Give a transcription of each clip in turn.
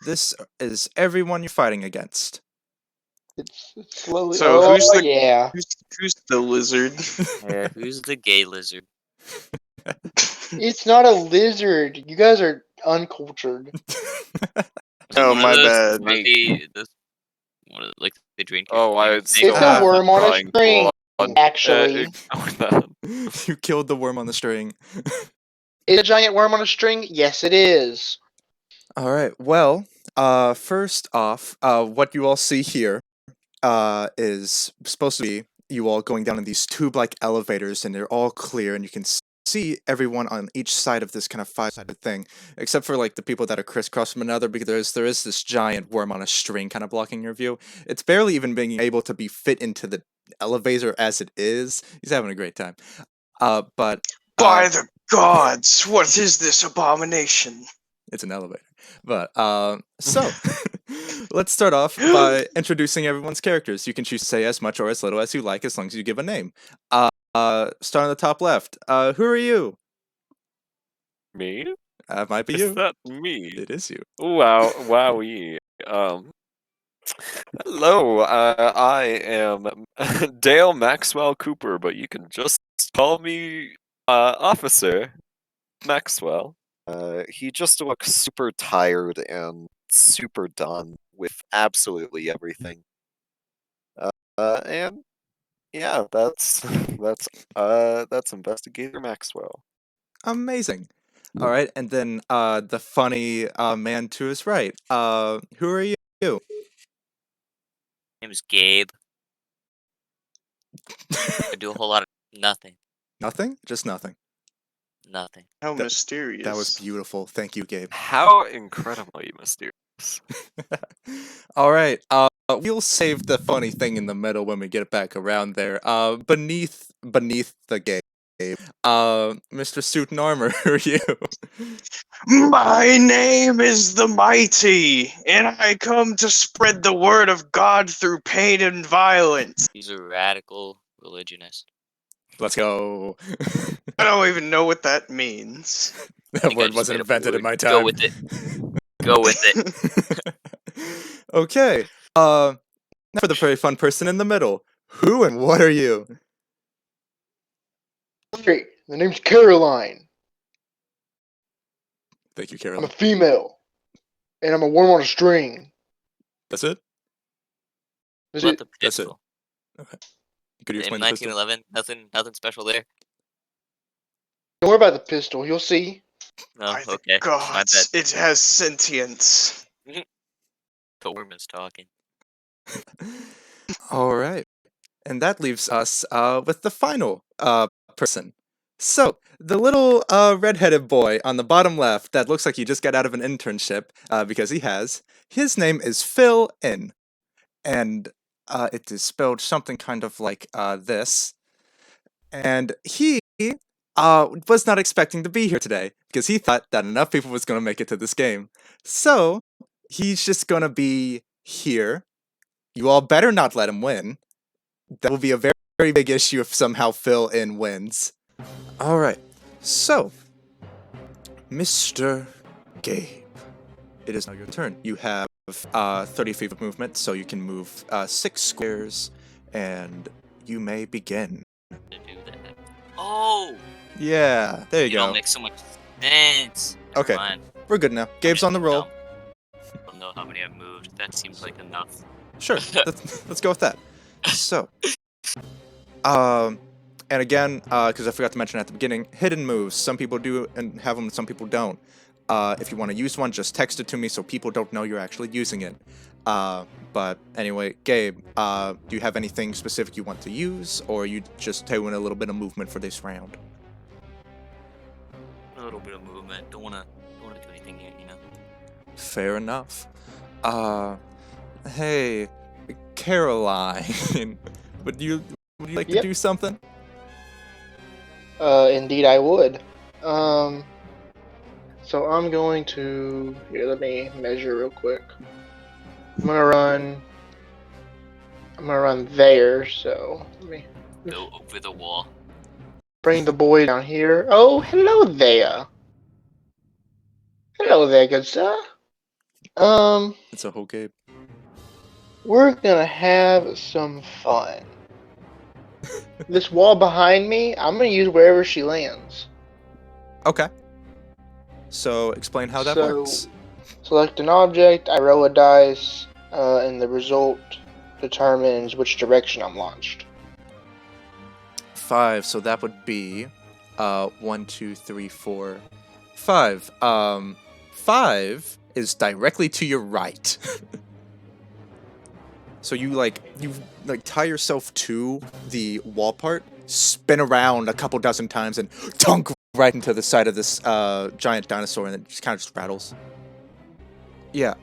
This is everyone you're fighting against. It's slowly. So Oh who's the yeah. who's the lizard? Yeah, who's the gay lizard? It's not a lizard. You guys are uncultured. Oh, One of my those bad. funny, like the drink. Oh, I would It's still a have worm on a drawing string, blood. actually. Ignore that. You killed the worm on the string. Is it a giant worm on a string? Yes, it is. All right. Well, first off, what you all see here is supposed to be you all going down in these tube-like elevators, and they're all clear, and you can see everyone on each side of this kind of five-sided thing, except for like the people that are crisscross from another, because there is this giant worm on a string kind of blocking your view. It's barely even being able to be fit into the elevator as it is. He's having a great time. But By the gods, what is this abomination? it's an elevator. But so let's start off by introducing everyone's characters. You can choose to say as much or as little as you like, as long as you give a name. Start on the top left. Who are you? Me? Might be Is you. that me? It is you. Wow, wowie. Hello, I am Dale Maxwell Cooper, but you can just call me Officer Maxwell. He just looks super tired and super done with absolutely everything. And yeah, that's Investigator Maxwell. Amazing. All right, and then the funny man to his right. Who are you? Name's Gabe. I do a whole lot of nothing. Nothing? Just nothing. Nothing. How That- mysterious. That was beautiful. Thank you, Gabe. How incredibly mysterious. All right. We'll save the funny thing in the middle when we get back around there. Beneath the Gabe. Mr. Suit and Armor, who are you? My name is the Mighty, and I come to spread the word of God through pain and violence. He's a radical religionist. Let's go. I don't even know what that means. That think I word just wasn't made up a invented in word. my time. Go with it. Go with it. Okay. Now for the very fun person in the middle. Who and what are you? Great. The name's Caroline. Thank you, I'm a Caroline. female, and I'm a worm on a string. That's it? Is What it? the That's it. pistol? Could you In explain the pistol? 1911, nothing special there. Don't worry about the pistol. You'll see. No, By the okay. My gods, bad. it has sentience. The worm is talking. All right. And that leaves us with the final person. So, the little redheaded boy on the bottom left that looks like he just got out of an internship, because he has, his name is Phil In. And it is spelled something kind of like this. And he was not expecting to be here today because he thought that enough people was going to make it to this game. So, he's just going to be here. You all better not let him win. That will be a very, very big issue if somehow Phil In wins. All right. So, Mr. Gabe, it is now your turn. You have 30 feet of movement, so you can move 6 squares, and you may begin. To do that. Oh! Yeah, there you You don't go. make so much sense. Okay, Fine. we're good now. Gabe's on the roll. I don't know how many I've moved. That seems like enough. Sure, let's go with that. So, and again, because I forgot to mention at the beginning, hidden moves. Some people do and have them, some people don't. If you want to use one, just text it to me so people don't know you're actually using it. But anyway, Gabe, do you have anything specific you want to use, or are you just doing a little bit of movement for this round? A little bit of movement. Don't wanna do anything yet, you know. Fair enough. Hey, Caroline, would you like to Yep. do something? Indeed I would. So I'm going to here. Let me measure real quick. I'm gonna run there. So let me Go over the wall. bring the boy down here. Oh, hello there. Hello there, good sir. It's a whole game. We're gonna have some fun. This wall behind me, I'm gonna use wherever she lands. Okay. So explain how that So, works. select an object, I roll a dice, and the result determines which direction I'm launched. 5, so that would be 1, 2, 3, 4, 5. 5 is directly to your right. So you tie yourself to the wall part, spin around a couple dozen times, and tunk right into the side of this giant dinosaur, and it just kind of just rattles. Yeah.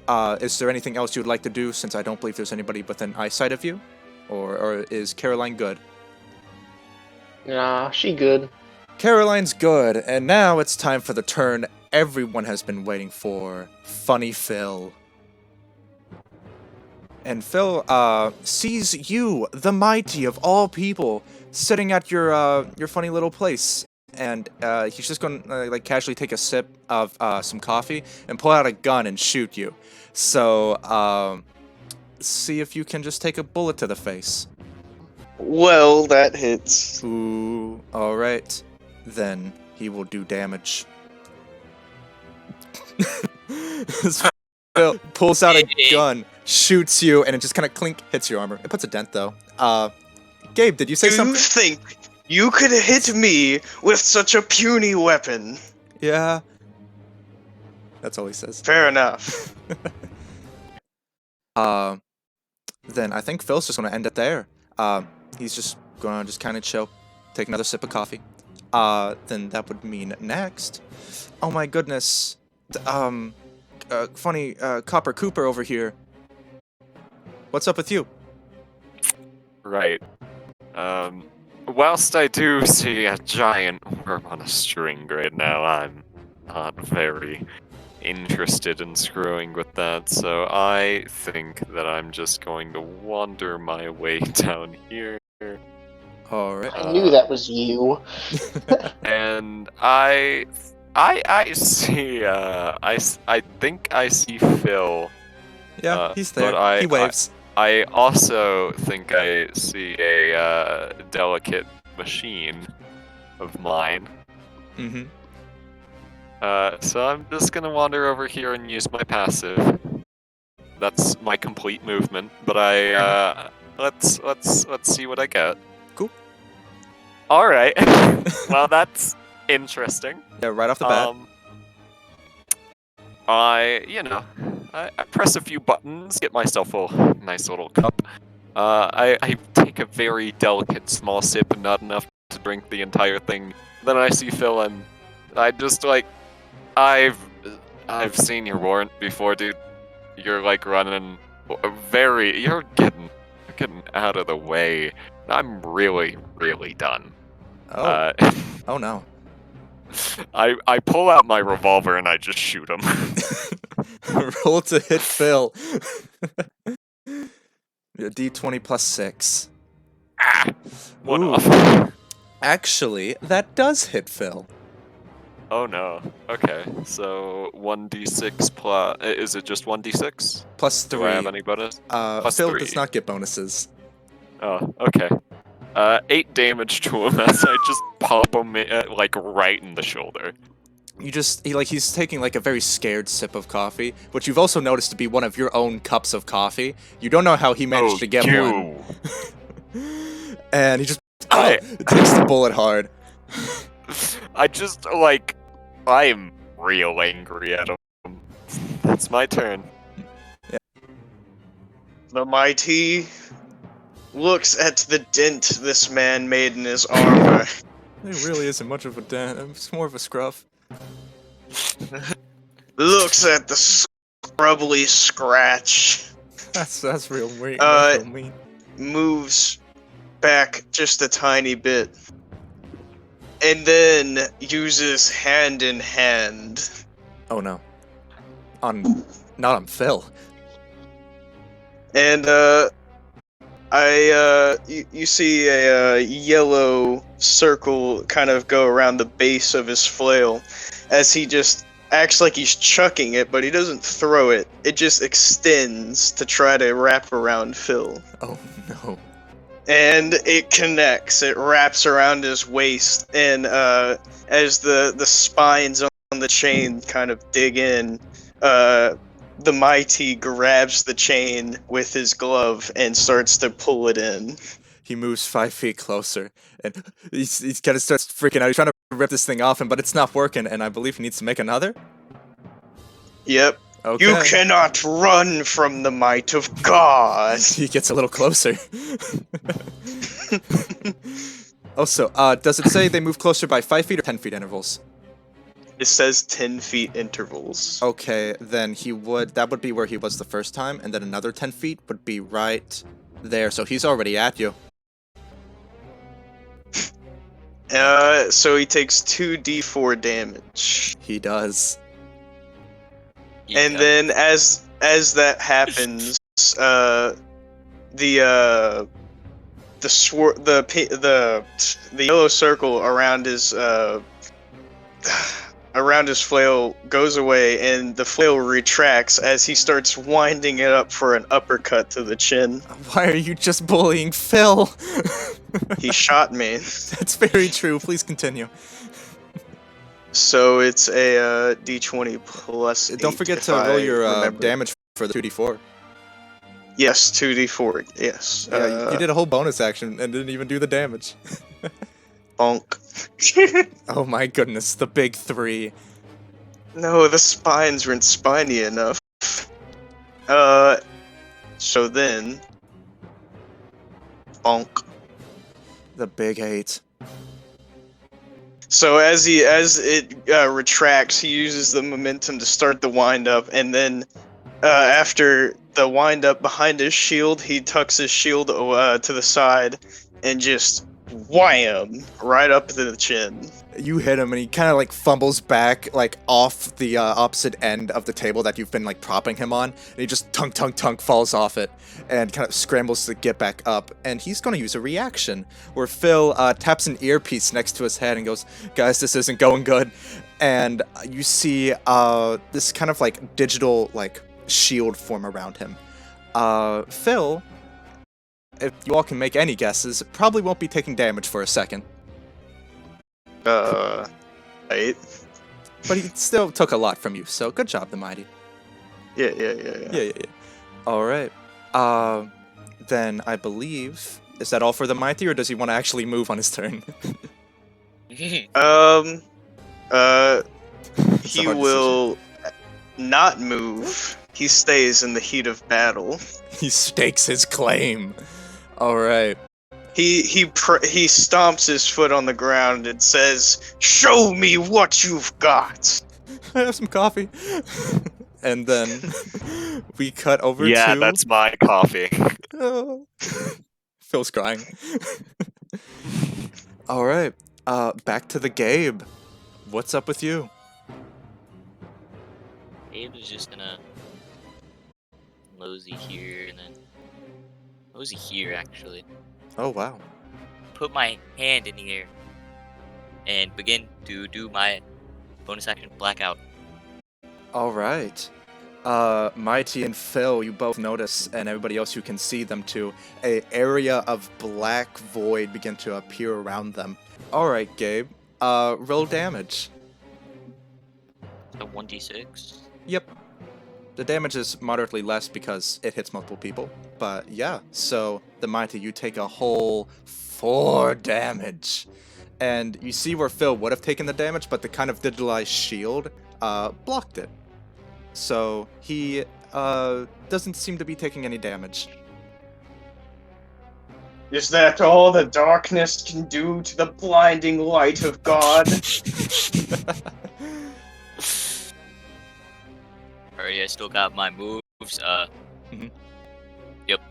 Is there anything else you'd like to do? Since I don't believe there's anybody within eyesight of you, or is Caroline good? Nah, she good. Caroline's good, and now it's time for the turn everyone has been waiting for. Funny Phil. And Phil sees you, the mighty of all people, sitting at your funny little place, and he's just going to like casually take a sip of some coffee and pull out a gun and shoot you. So see if you can just take a bullet to the face. Well, that hits. Ooh, all right. Then he will do damage. Phil pulls out a gun, shoots you, and it just kind of clink hits your armor. It puts a dent though. Gabe, did you say Do something? you think you could hit me with such a puny weapon? Yeah. That's all he says. Fair enough. Then I think Phil's just gonna end it there. He's just gonna just kind of chill, take another sip of coffee. Then that would mean next. Oh my goodness. Funny Copper Cooper over here. What's up with you? Right. Whilst I do see a giant worm on a string right now, I'm not very interested in screwing with that, so I think that I'm just going to wander my way down here. All right. I knew that was you. And I see, I think I see Phil. Yeah, he's there. but He waves. I also think I see a delicate machine of mine. Mm-hmm. So I'm just gonna wander over here and use my passive. That's my complete movement, but let's see what I get. Cool. All right. Well, that's interesting. Yeah, right off the bat. I press a few buttons, get myself a nice little cup. I take a very delicate small sip, not enough to drink the entire thing. Then I see Phil, and I just I've seen your warrant before, dude. You're like running you're getting out of the way. I'm really done. Oh. Oh no. I pull out my revolver and I just shoot him. Roll to hit Phil. D20 plus 6. One Ooh. off. Actually, that does hit Phil. Oh no. Okay, so 1d6 plus. Is it just 1d6? Plus 3. Do I have any bonus? Plus Phil 3. does not get bonuses. Oh, okay. 8 damage to him as I just pop him right in the shoulder. He's taking like a very scared sip of coffee, which you've also noticed to be one of your own cups of coffee. You don't know how he managed to get one. And he just takes the bullet hard. I just I'm real angry at him. That's my turn. Yeah. The mighty looks at the dent this man made in his armor. It really isn't much of a dent. It's more of a scruff. Looks at the scrubbly scratch. That's real mean. Uh, That's real mean. Moves back just a tiny bit. And then uses hand in hand. Oh no. Not on Phil. And you see a yellow circle kind of go around the base of his flail as he just acts like he's chucking it, but he doesn't throw it. It just extends to try to wrap around Phil. Oh no. And it connects. It wraps around his waist, and as the spines on the chain kind of dig in, the mighty grabs the chain with his glove and starts to pull it in. He moves 5 feet closer, and he's kind of starts freaking out. He's trying to rip this thing off him, but it's not working, and I believe he needs to make another. Yep. Okay. You cannot run from the might of God. He gets a little closer. Also, does it say they move closer by 5 feet or 10 feet intervals? It says 10 feet intervals. Okay, then that would be where he was the first time, and then another 10 feet would be right there, so he's already at you. So he takes 2d4 damage. He does. And then as that happens, the yellow circle around his flail goes away, and the flail retracts as he starts winding it up for an uppercut to the chin. Why are you just bullying Phil? He shot me. That's very true. Please continue. So it's a d20 plus 8. Don't forget to roll your damage for the 2d4. Yes, 2d4. Yes. Yeah, you did a whole bonus action and didn't even do the damage. Bonk. Oh my goodness, the big 3. No, the spines weren't spiny enough. So then... Bonk. The big 8. So as it retracts, he uses the momentum to start the wind up, and then after the wind up behind his shield, he tucks his shield to the side and just wham right up to the chin. You hit him and he kind of like fumbles back like off the opposite end of the table that you've been like propping him on, and he just tunk falls off it and kind of scrambles to get back up, and he's going to use a reaction where Phil taps an earpiece next to his head and goes, "Guys, this isn't going good." And you see this kind of like digital like shield form around him. Phil, if you all can make any guesses, probably won't be taking damage for a second. 8. But he still took a lot from you, so good job, the mighty. Yeah. All right. Then I believe, is that all for the mighty, or does he want to actually move on his turn? He hard will not move. He stays in the heat of battle. He stakes his claim. All right. He stomps his foot on the ground and says, "Show me what you've got." I have some coffee. And then we cut over to... Yeah, that's my coffee. Oh. Phil's crying. All right. Back to the Gabe. What's up with you? Gabe is just gonna mosey here and then mosey here actually. Oh, wow. Put my hand in the air and begin to do my bonus action blackout. All right. Mighty and Phil, you both notice, and everybody else who can see them too, a area of black void begin to appear around them. All right, Gabe. Roll damage. So 1d6. Yep. The damage is moderately less because it hits multiple people. But yeah, so the Mighty, you take a whole 4 damage. And you see where Phil would have taken the damage, but the kind of digitalized shield blocked it. So he doesn't seem to be taking any damage. Is that all the darkness can do to the blinding light of God? Alright, I still got my moves. Yep.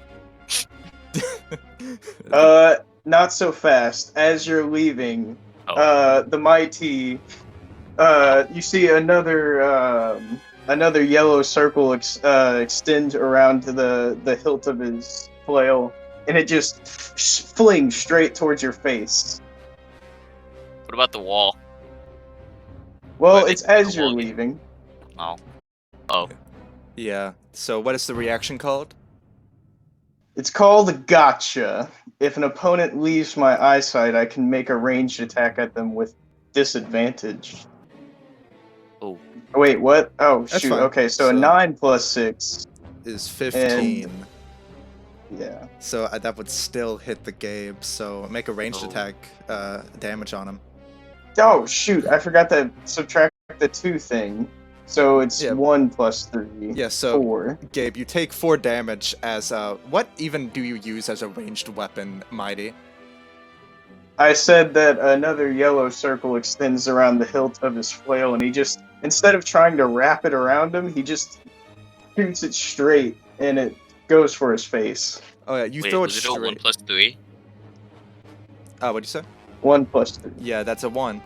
Not so fast. As you're leaving, the mighty, you see another yellow circle extend around to the hilt of his flail, and it just flings straight towards your face. What about the wall? Well, Are they it's as you're belonging? leaving. Oh. Oh. Yeah. So what is the reaction called? It's called Gotcha. If an opponent leaves my eyesight, I can make a ranged attack at them with disadvantage. Oh. Wait, what? Oh, That's shoot. fine. Okay, so a So- 9 plus 6. Is 15. Yeah. So that would still hit the Gabe. So make a ranged Oh. attack damage on him. Oh, shoot. I forgot to subtract the 2 thing. So it's Yeah. 1 plus 3. Yeah, so 4. Gabe, you take 4 damage as what even do you use as a ranged weapon, Mighty? I said that another yellow circle extends around the hilt of his flail, and he just, instead of trying to wrap it around him, he just shoots it straight, and it goes for his face. Oh yeah, you Wait, throw it was it a 1 straight. plus 3? What'd you say? 1 plus 3. Yeah, that's a 1.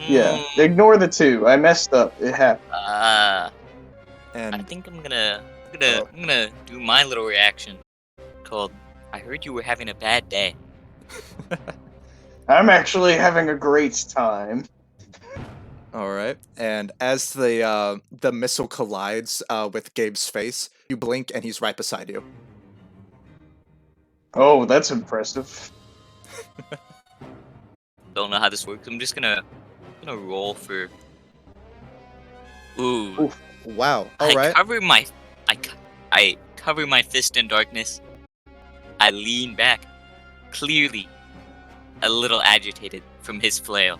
Yeah, ignore the 2. I messed up. It happened. I And think I'm gonna Oh. I'm gonna do my little reaction called I heard you were having a bad day. I'm actually having a great time. all right. And as the missile collides with Gabe's face, you blink and he's right beside you. Oh, that's impressive. Don't know how this works. I'm just gonna roll for. Ooh. Oof. Wow. I All right. I cover my fist in darkness. I lean back, clearly a little agitated from his flail.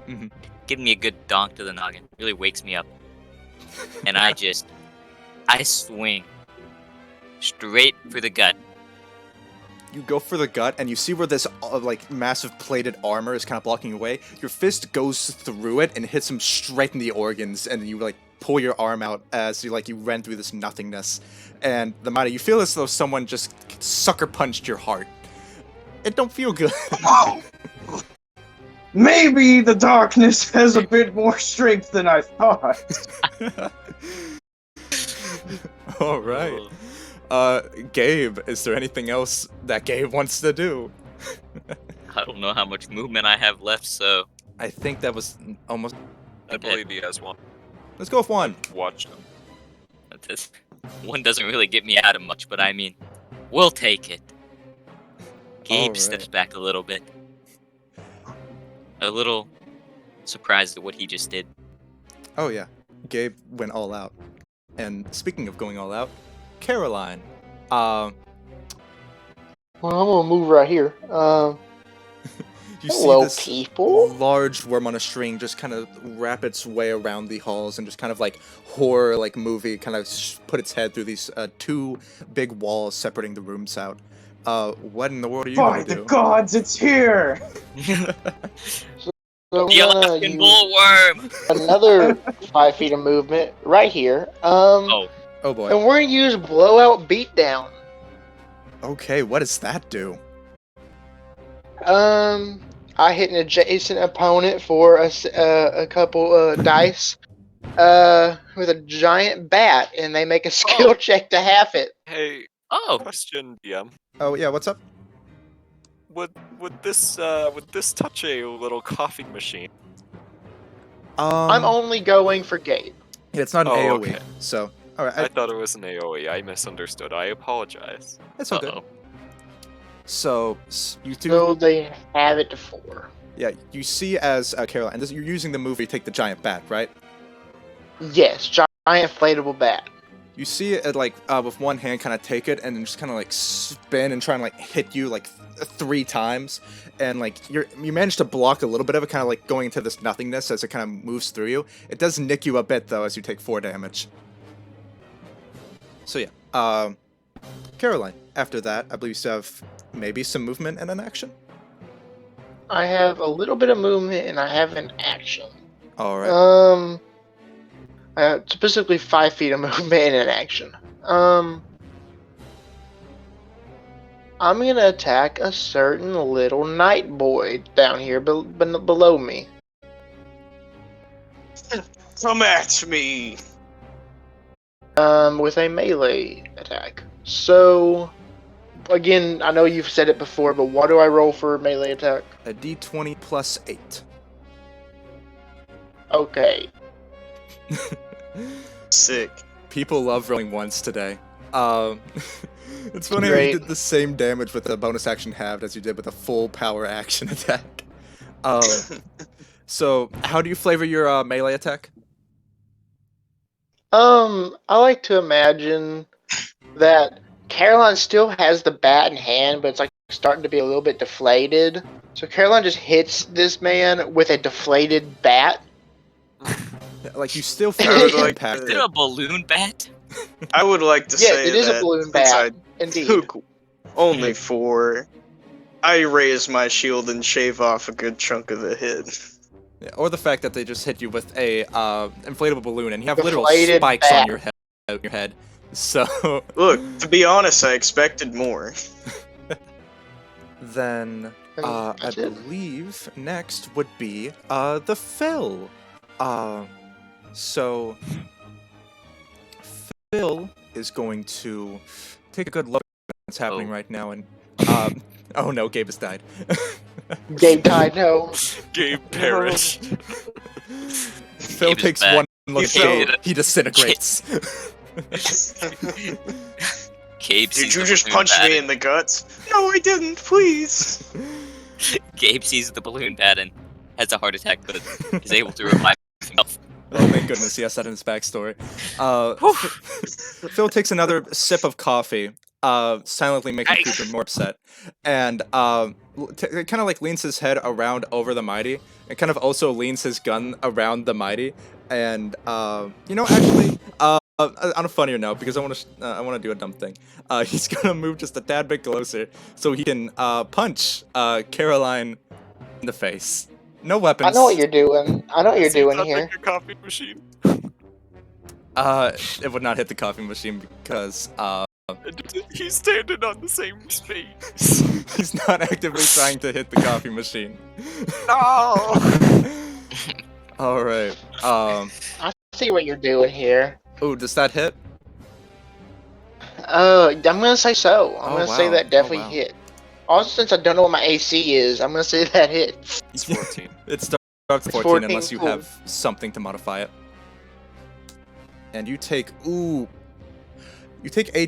Mhm. Giving me a good donk to the noggin. Really wakes me up. And I swing straight for the gut. You go for the gut, and you see where this like massive plated armor is kind of blocking your way. Your fist goes through it and hits him straight in the organs, and you like pull your arm out as you run through this nothingness. And the matter, you feel as though someone just sucker punched your heart. It don't feel good. Maybe the darkness has a bit more strength than I thought. All right. Gabe, is there anything else that Gabe wants to do? I don't know how much movement I have left, so I think that was almost. I believe he has one. Let's go with 1. Watched him. this one doesn't really get me out of much, but I mean, we'll take it. Gabe Alright. steps back a little bit. A little surprised at what he just did. Oh yeah, Gabe went all out. And speaking of going all out, Caroline. Well, I'm gonna move right here. You Hello, see this people. large worm on a string just kind of wrap its way around the halls and just kind of like horror like movie kind of put its head through these 2 big walls separating the rooms out. What in the world are you By gonna the do? gods, it's here! So I'm The gonna Alaskan use bullworm! another 5 feet of movement right here. Oh, Oh boy. And we're gonna use blowout beatdown. Okay, what does that do? I hit an adjacent opponent for a couple dice with a giant bat, and they make a skill check to half it. Hey, oh, question, DM. Oh yeah, what's up? Would this touch a little coffee machine? I'm only going for Gabe. Yeah, it's not an Oh, AoE, okay. so all right, I thought it was an AoE. I misunderstood. I apologize. it's okay. uh-oh. So you two, So they have it to 4. yeah, you see as Caroline, you're using the move where you take the giant bat, right? Yes, giant inflatable bat. You see it like with one hand kind of take it and then just kind of like spin and try and like hit you like 3 times, and like you manage to block a little bit of it, kind of like going into this nothingness as it kind of moves through you. It does nick you a bit though as you take 4 damage. So yeah, Caroline. After that, I believe you still have maybe some movement and an action. I have a little bit of movement and I have an action. All right. Specifically 5 feet of movement and an action. I'm gonna attack a certain little night boy down here below me. Come at me! With a melee attack. So, again, I know you've said it before, but what do I roll for a melee attack? A d20 plus 8. Okay. Sick. People love rolling once today. Um, it's funny how you Great. did the same damage with a bonus action halved as you did with a full power action attack. So how do you flavor your melee attack? I like to imagine that Caroline still has the bat in hand, but it's like starting to be a little bit deflated. So Caroline just hits this man with a deflated bat. Like you still I feel would the like impact. Is it a balloon bat? I would like to Yes, say it is that a balloon since bat. I Indeed. took only 4, I raise my shield and shave off a good chunk of the head. Yeah, or the fact that they just hit you with a inflatable balloon and you have literal Deflated spikes bat. on your head. So Look, to be honest, I expected more. then And I that's it. believe next would be the Phil. So Phil is going to take a good look at what's happening Oh. right now and oh no, Gabe has died. Gabe died. No. Gabe perished. Phil Gabe is takes back. one look Gabe at Gabe, did it. he disintegrates. Gabe sees Did you the just balloon punch bat me and- in the guts? No, I didn't. Please. Gabe sees the balloon bat and has a heart attack, but is able to revive himself. Oh, thank goodness, he has that in his backstory. Phil takes another sip of coffee, silently making Cooper more upset, and kind of like leans his head around over the Mighty, and kind of also leans his gun around the Mighty, and actually, on a funnier note, because I want to do a dumb thing, he's gonna move just a tad bit closer so he can punch Caroline in the face. No weapons. I know what you're doing. I know what you're Is he doing touching here. a coffee machine? It would not hit the coffee machine because He's standing on the same space. he's not actively trying to hit the coffee machine. No! All right. I see what you're doing here. Oh, does that hit? I'm gonna say so. I'm Oh, gonna say wow. that definitely Oh, wow. hit. Also, since I don't know what my AC is, I'm gonna say that hits. It's 14. It starts at 14, 14, unless you cool. have something to modify it. And you take 8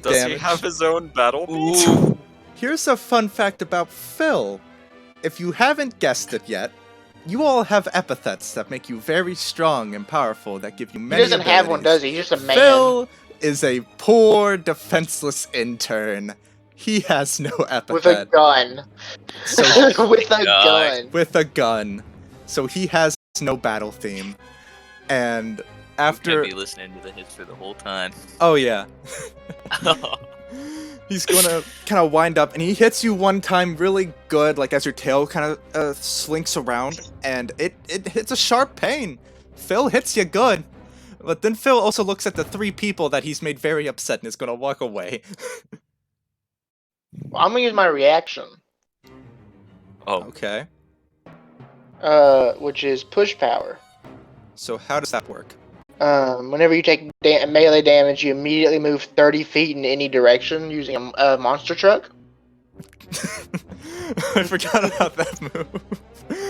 Does damage. he have his own battle beat? Ooh. Here's a fun fact about Phil. If you haven't guessed it yet, you all have epithets that make you very strong and powerful that give you He many doesn't have one, abilities. does he? He's just a man. Phil is a poor, defenseless intern. He has no epithet. With a gun. So With a God. gun. with a gun. So he has no battle theme. And Gonna after be listening to the hits for the whole time. oh yeah. He's gonna kind of wind up and he hits you one time really good, like as your tail kind of slinks around, and it hits a sharp pain. Phil hits you good. But then Phil also looks at the 3 people that he's made very upset and is gonna walk away. Well, I'm gonna use my reaction. Oh, Okay. Which is push power. So how does that work? Whenever you take melee damage, you immediately move 30 feet in any direction using a monster truck. I forgot about that move.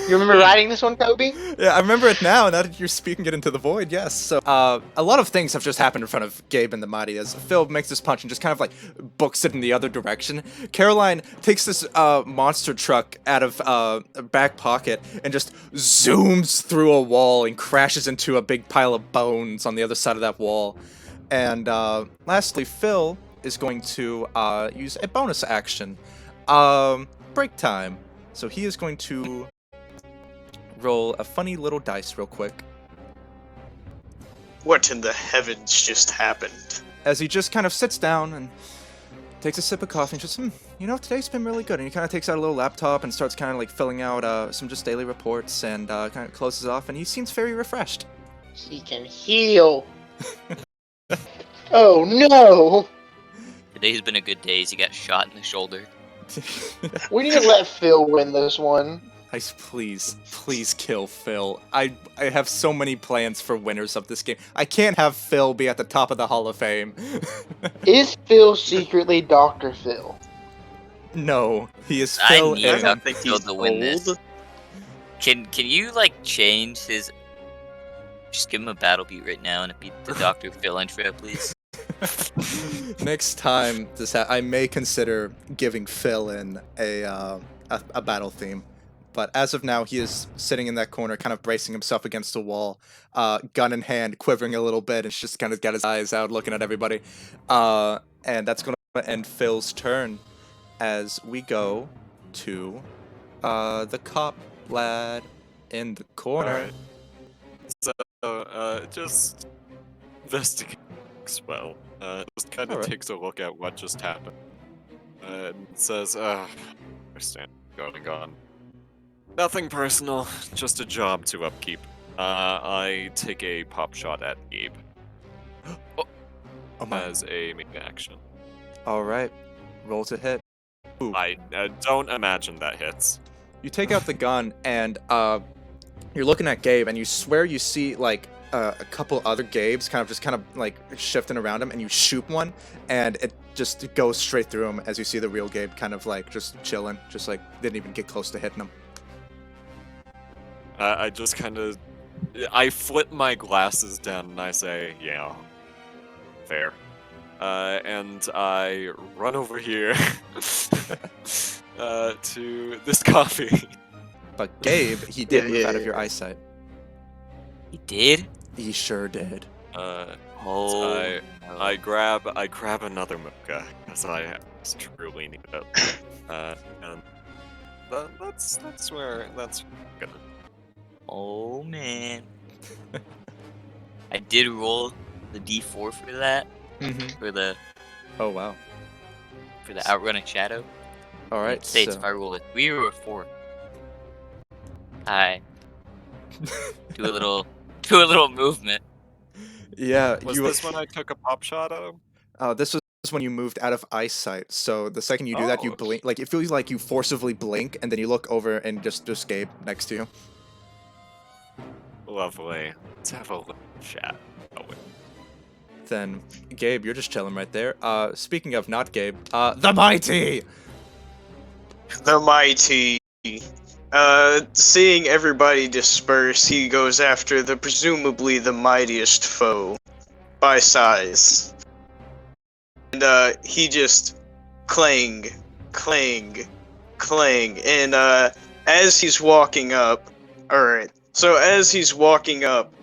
You remember riding this one, Kobe? Yeah, I remember it now that you're speaking it into the void, yes. So, a lot of things have just happened in front of Gabe and the Mighty as Phil makes this punch and just kind of like books it in the other direction. Caroline takes this monster truck out of a back pocket and just zooms through a wall and crashes into a big pile of bones on the other side of that wall. And lastly, Phil is going to use a bonus action. Break time. So he is going to roll a funny little dice real quick What in the heavens just happened? as he just kind of sits down and takes a sip of coffee and just, today's been really good. And he kind of takes out a little laptop and starts kind of like filling out some just daily reports and kind of closes off, and he seems very refreshed. He can heal. Oh no! today's been a good day. He got shot in the shoulder. We need to let Phil win this one. Please kill Phil. I have so many plans for winners of this game. I can't have Phil be at the top of the Hall of Fame. Is Phil secretly Dr. Phil? No, he is I Phil need in Dr. Phil to win this. old. Can you like change his Just give him a battle beat right now and beat the Dr. Phil intro, please. Next time I may consider giving Phil in a battle theme. But as of now, he is sitting in that corner, kind of bracing himself against the wall, gun in hand, quivering a little bit, and just kind of got his eyes out, looking at everybody. And that's going to end Phil's turn as we go to the cop lad in the corner. Alright. So, just investigate well. Just kind of Alright. takes a look at what just happened. And says, understand, going on. Nothing personal, just a job to upkeep. I take a pop shot at Gabe Oh my. as a main action. Alright. Roll to hit. Ooh. I don't imagine that hits. You take out the gun and you're looking at Gabe and you swear you see like a couple other Gabes kind of like shifting around him, and you shoot one and it just goes straight through him as you see the real Gabe kind of like just chilling, just like didn't even get close to hitting him. I just kind of... I flip my glasses down and I say, yeah, fair. And I run over here to this coffee. But Gabe, he did Yeah, move yeah, out of yeah. your eyesight. He did? He sure did. Oh. I grab another mocha because I truly need it. And that's where gonna. Oh man. I did roll the D4 for that. Mm-hmm. For Oh wow. the outrunning shadow. All right. It states So if I roll a 3 or a 4. I do a little movement. yeah, Was this when I took a pop shot at him? this was when you moved out of eyesight. So the second you do that, you Oh. blink. Like it feels like you forcibly blink, and then you look over and just Gabe next to you. Lovely. Let's have a little chat. Then Gabe, you're just chilling right there. Speaking of not Gabe, the mighty. The mighty. Seeing everybody disperse, he goes after presumably the mightiest foe by size. And he just clang, clang, clang. And as he's walking up, alright, so as he's walking up,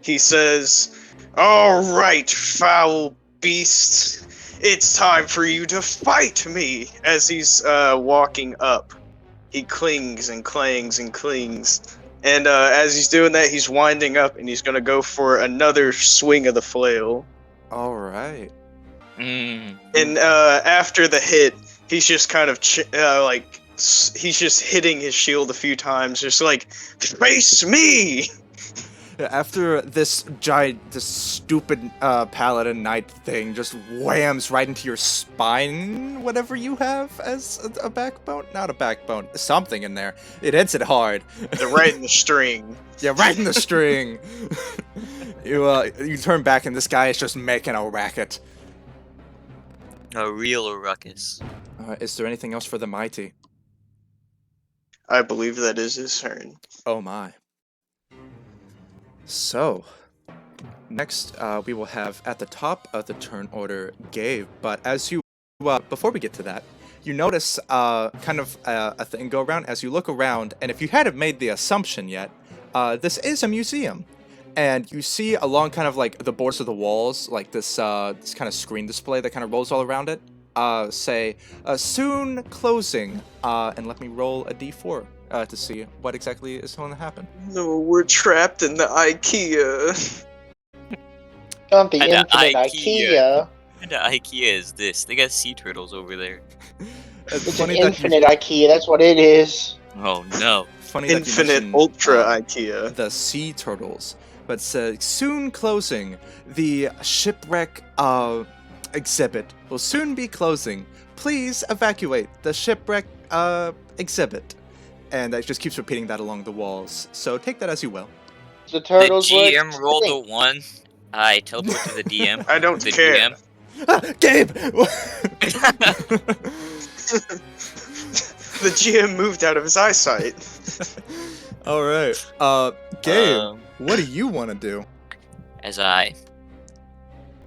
he says, "Alright, foul beast, it's time for you to fight me." As he's walking up, he clings and clangs and clings. And as he's doing that, he's winding up and he's gonna go for another swing of the flail. All right. And after the hit, he's just kind of he's just hitting his shield a few times, just like, "Face me!" After this stupid paladin knight thing just whams right into your spine, whatever you have as a backbone, not a backbone, something in there. It hits it hard. They're right in the string. Yeah, right in the string. You turn back and this guy is just making a racket. A real ruckus. Is there anything else for the mighty? I believe that is his turn. Oh my. So, next we will have at the top of the turn order Gabe, but as you, before we get to that, you notice kind of a thing go around as you look around, and if you hadn't made the assumption yet, this is a museum. And you see along kind of like the borders of the walls, like this kind of screen display that kind of rolls all around it, say, soon closing, and let me roll a d4 to see what exactly is going to happen. No, we're trapped in the IKEA. Not the And infinite IKEA. IKEA. And the IKEA is this. They got sea turtles over there. It's It's an funny that you- infinite IKEA, that's what it is. Oh no. funny that you Infinite mentioned, Ultra IKEA. the sea turtles, but soon closing. The shipwreck exhibit will soon be closing. Please evacuate the shipwreck exhibit. And it just keeps repeating that along the walls. So take that as you will. The The turtles GM were rolled a extinct. 1. I teleport to the DM. I don't The care. GM. Gabe! The GM moved out of his eyesight. All right. Gabe, Um, what do you want to do? as I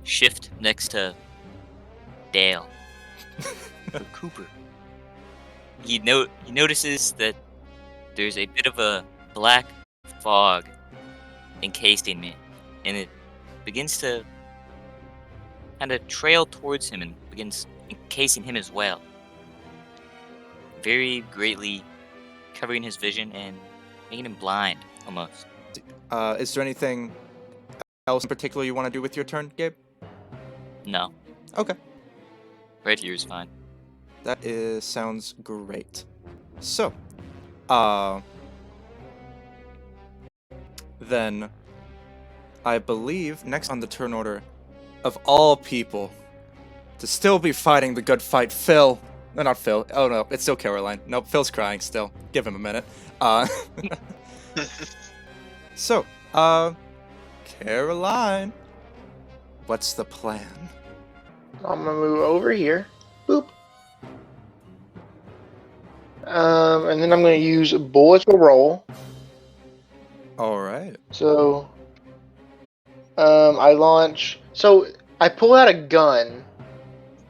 shift next to Dale. Or Cooper. He notices that there's a bit of a black fog encasing me, and it begins to kind of trail towards him and begins encasing him as well. Very greatly covering his vision and making him blind, almost. Is there anything else in particular you want to do with your turn, Gabe? No. Okay. Right here is fine. That sounds great. So, then I believe next on the turn order, of all people, to still be fighting the good fight, Phil. No, not Phil. Oh no, it's still Caroline. Nope, Phil's crying still. Give him a minute. So, Caroline, what's the plan? I'm gonna move over here. Boop. And then I'm gonna use bullets will roll. All right. So, I launch. So I pull out a gun.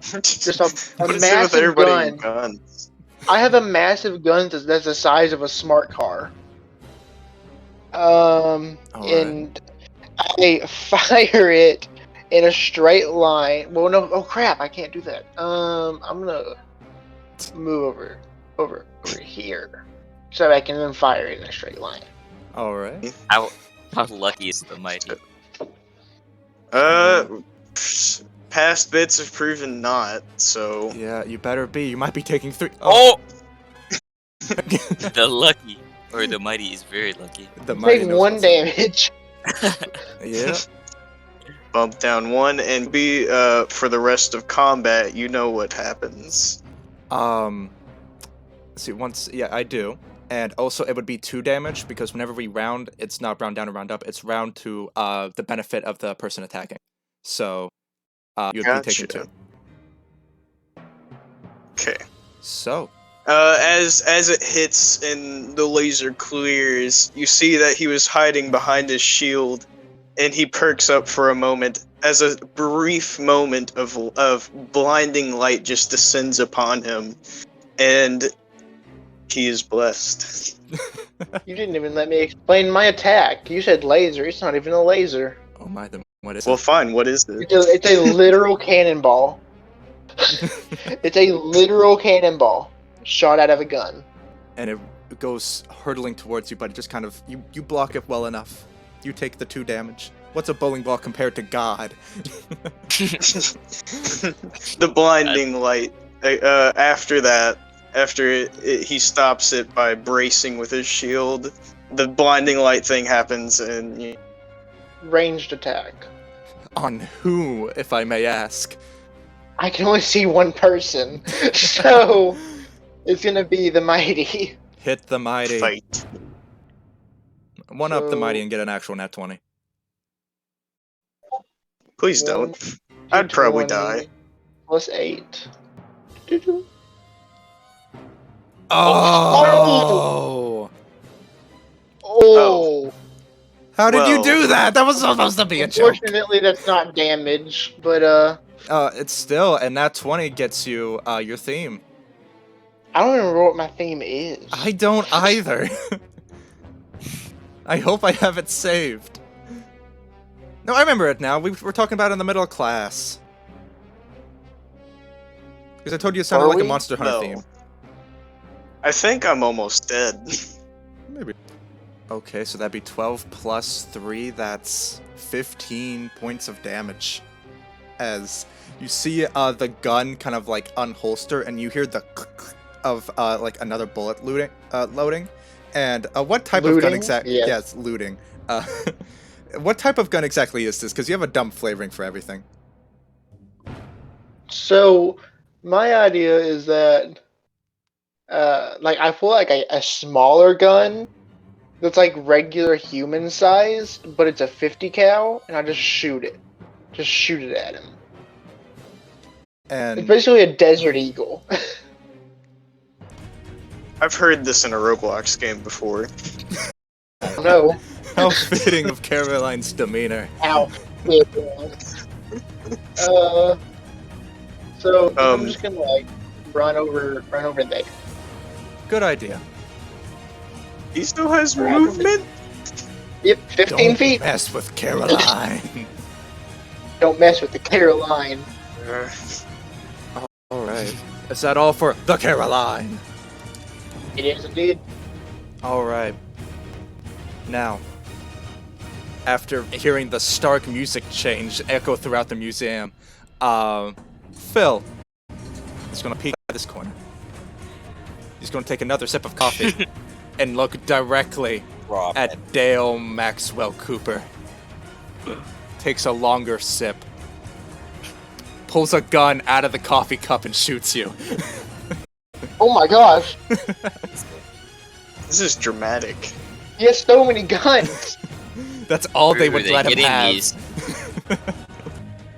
Just a What is it with massive everybody gun. and guns? I have a massive gun that's the size of a smart car. And I fire it in a straight line. Well, no. Oh crap! I can't do that. I'm gonna move over here, so I can then fire it in a straight line. All right. How lucky is the mighty? Past bits have proven not, so... Yeah, you better be. You might be taking 3. Oh! The lucky, or the mighty, is very lucky. The mighty Take knows 1 what's up. damage. Yeah. Bump down 1, and for the rest of combat, you know what happens. See, yeah, I do. And also, it would be 2 damage, because whenever we round, it's not round down or round up, it's round to the benefit of the person attacking. So, you'd be taking 2. Okay. So, As it hits and the laser clears, you see that he was hiding behind his shield, and he perks up for a moment as a brief moment of blinding light just descends upon him, and he is blessed. You didn't even let me explain my attack. You said laser. It's not even a laser. oh my, then what is Well, it? fine. What is it? It's a literal cannonball. It's a literal cannonball shot out of a gun. And it goes hurtling towards you, but it just kind of, you block it well enough. You take the 2 damage. What's a bowling ball compared to God? The blinding light. After that, he stops it by bracing with his shield, the blinding light thing happens, and Ranged attack. On who, if I may ask? I can only see one person, so it's gonna be the mighty. Hit the mighty. fight. One up the So- mighty and get an actual nat 20. Please don't. I'd probably 220 die. Plus 8. Oh! Oh! How did you Well- do that? That was supposed to be a joke. Unfortunately, that's not damage, but It's still, and nat 20 gets you your theme. I don't even remember what my theme is. I don't either. I hope I have it saved. No, I remember it now. We were talking about it in the middle of class. Because I told you it sounded Are like a we? Monster Hunter No. theme. I think I'm almost dead. Maybe. Okay, so that'd be 12 plus 3. That's 15 points of damage. As you see the gun kind of like unholster, and you hear the of like another bullet loading. And what type of gun Looting? exactly? Yeah. Yes, looting. What type of gun exactly is this? Because you have a dumb flavoring for everything. So, my idea is that, like, I feel like a smaller gun that's like regular human sized, but it's a 50 cal, and I just shoot it. Just shoot it at him. It's And basically a Desert Eagle. I've heard this in a Roblox game before. No. how fitting of Caroline's demeanor. Ow. So I'm just gonna like run over there. Good idea. He still has movement? Yep, 15 Don't feet. mess with Caroline. Don't mess with the Caroline. All right. Is that all for the Caroline? It is indeed. All right. Now, after hearing the stark music change echo throughout the museum, Phil is gonna peek at this corner. He's gonna take another sip of coffee and look directly at Dale Maxwell Cooper. Takes a longer sip. Pulls a gun out of the coffee cup and shoots you. Oh my gosh. This is dramatic. He has so many guns. That's all they Where would were let him getting have. these?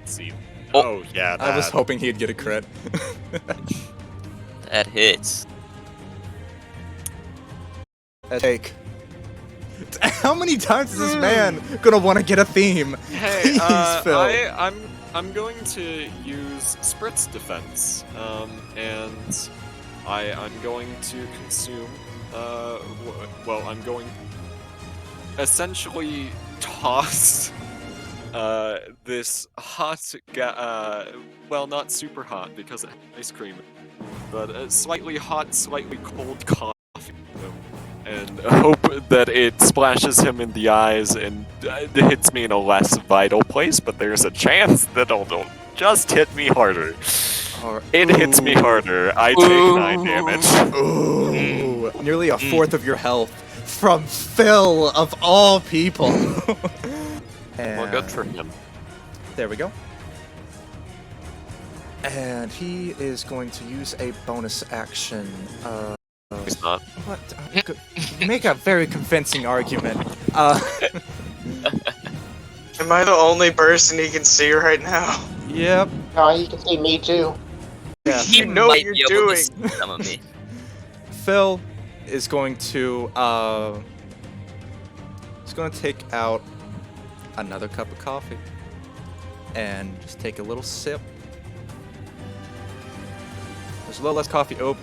See. Oh. Oh yeah, I was that. hoping he'd get a crit. That hits. Take. How many times is this man gonna want to get a theme? Hey, Please, Phil. I'm going to use Spritz Defense, and I'm going to consume, I'm going essentially toss, this hot, not super hot because it's ice cream, but slightly hot, slightly cold coffee, and hope that it splashes him in the eyes and it hits me in a less vital place, but there's a chance that it'll just hit me harder. It hits me harder. I take 9 damage. Ooh, nearly a fourth of your health from Phil of all people. And Well, good for him. there we go. And he is going to use a bonus action. He's not. What? Make a very convincing argument. Am I the only person he can see right now? Yep. No, he can see me too. Yeah. He You know what might you're be able to doing. see some of me. Phil is going to he's going to take out another cup of coffee and just take a little sip. There's a little less coffee. Oh,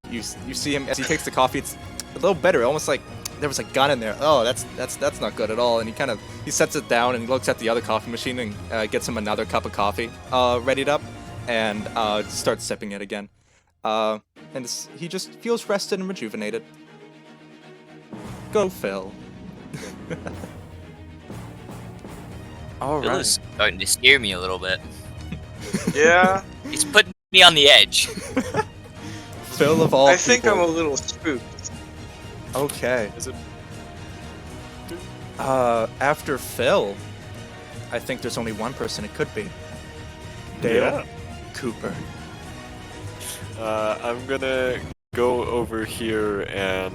you see him as he takes the coffee. It's a little better, almost like there was a gun in there. Oh, that's not good at all. And he sets it down and he looks at the other coffee machine and gets him another cup of coffee readied up and starts sipping it again. He just feels rested and rejuvenated. Go, Phil. All Phil right. is starting to scare me a little bit. Yeah, He's putting me on the edge. Phil of all I think people. I'm a little spooked. Okay. Is it? After Phil, I think there's only one person it could be. Dale Cooper. I'm gonna go over here and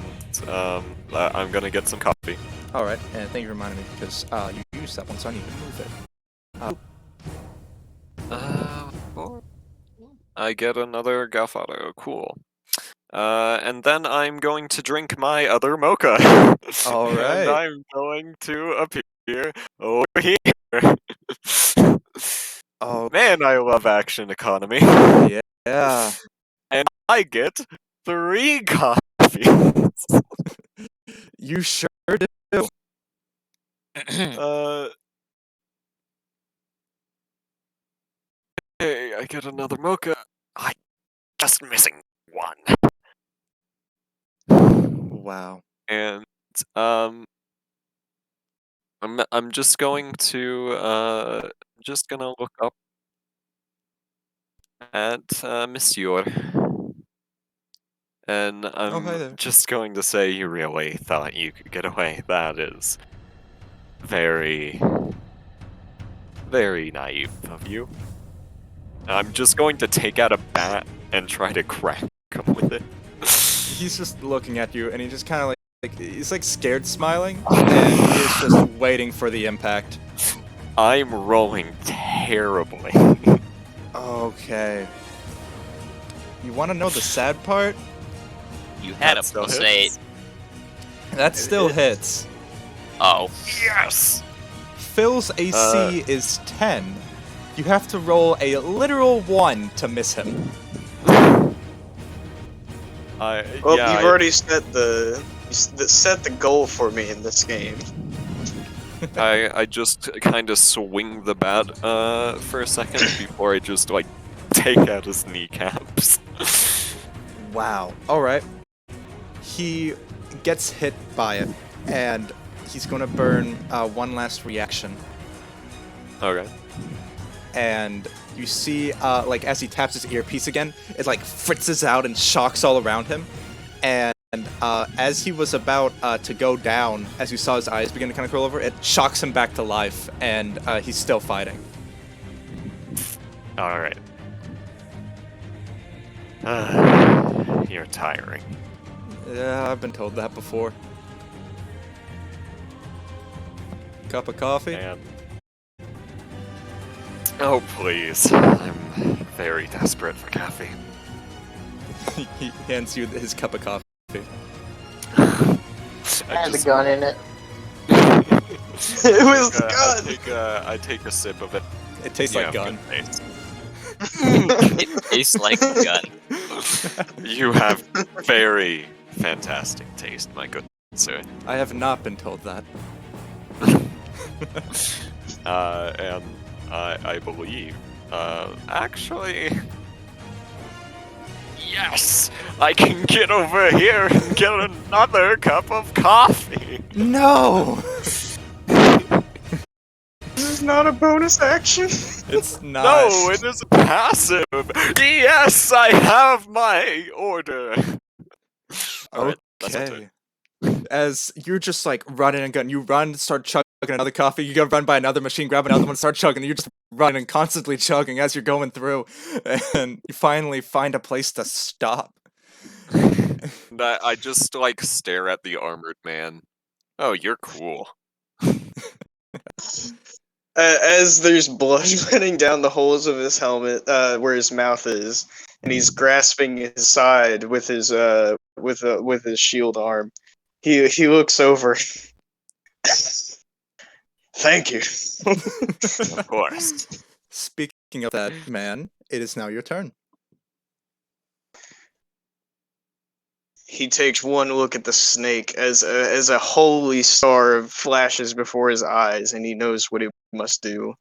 I'm gonna get some coffee. All right, and thank you for reminding me because you used that one, so I need to move it. I get another Gaffato. Cool. And then I'm going to drink my other mocha. All And right. I'm going to appear over here. Oh Man, I love action economy. yeah. And I get 3 coffees. You sure do. Hey, I get another mocha. I just missing one. Wow. And I'm just going to just gonna look up at Monsieur. And hi I'm there. just going to say you really thought you could get away. That is very, very naive of you. I'm just going to take out a bat and try to crack him with it. He's just looking at you, and he just kind of like he's like scared, smiling, and he's just waiting for the impact. I'm rolling terribly. Okay. You want to know the sad part? You had That a still plus 8. hits. That still hits. Oh. Yes! Phil's AC is 10. You have to roll a literal 1 to miss him. Well, Yeah, you've already set the goal for me in this game. I just kind of swing the bat for a second before I just like take out his kneecaps. Wow. Alright. He gets hit by it, and he's going to burn one last reaction. Okay. And you see, like, as he taps his earpiece again, it, like, fritzes out and shocks all around him. And as he was about to go down, as you saw his eyes begin to kind of curl over, it shocks him back to life, and he's still fighting. Alright. You're tiring. Yeah, I've been told that before. Cup of coffee? And... Oh, please. I'm very desperate for caffeine. He hands you his cup of coffee. It has a gun in it. It was the gun! I take a sip of it. It tastes like gun. good taste. It tastes like a gun. You have very fantastic taste, my good sir. I have not been told that. And I believe, actually... Yes! I can get over here and get another cup of coffee! No! This is not a bonus action. It's not. No, it is passive! Yes, I have my order! Alright, that's my turn. Okay. As you're just like running and gunning, you run, start chugging another coffee, you get run by another machine, grab another one, start chugging, you're just running and constantly chugging as you're going through, and you finally find a place to stop. And I just, like, stare at the armored man. Oh, you're cool. As there's blood running down the holes of his helmet, where his mouth is, and he's grasping his side with his shield arm. He looks over. Thank you. Of course. Speaking of that, man, it is now your turn. He takes one look at the snake as a holy star flashes before his eyes, and he knows what he must do.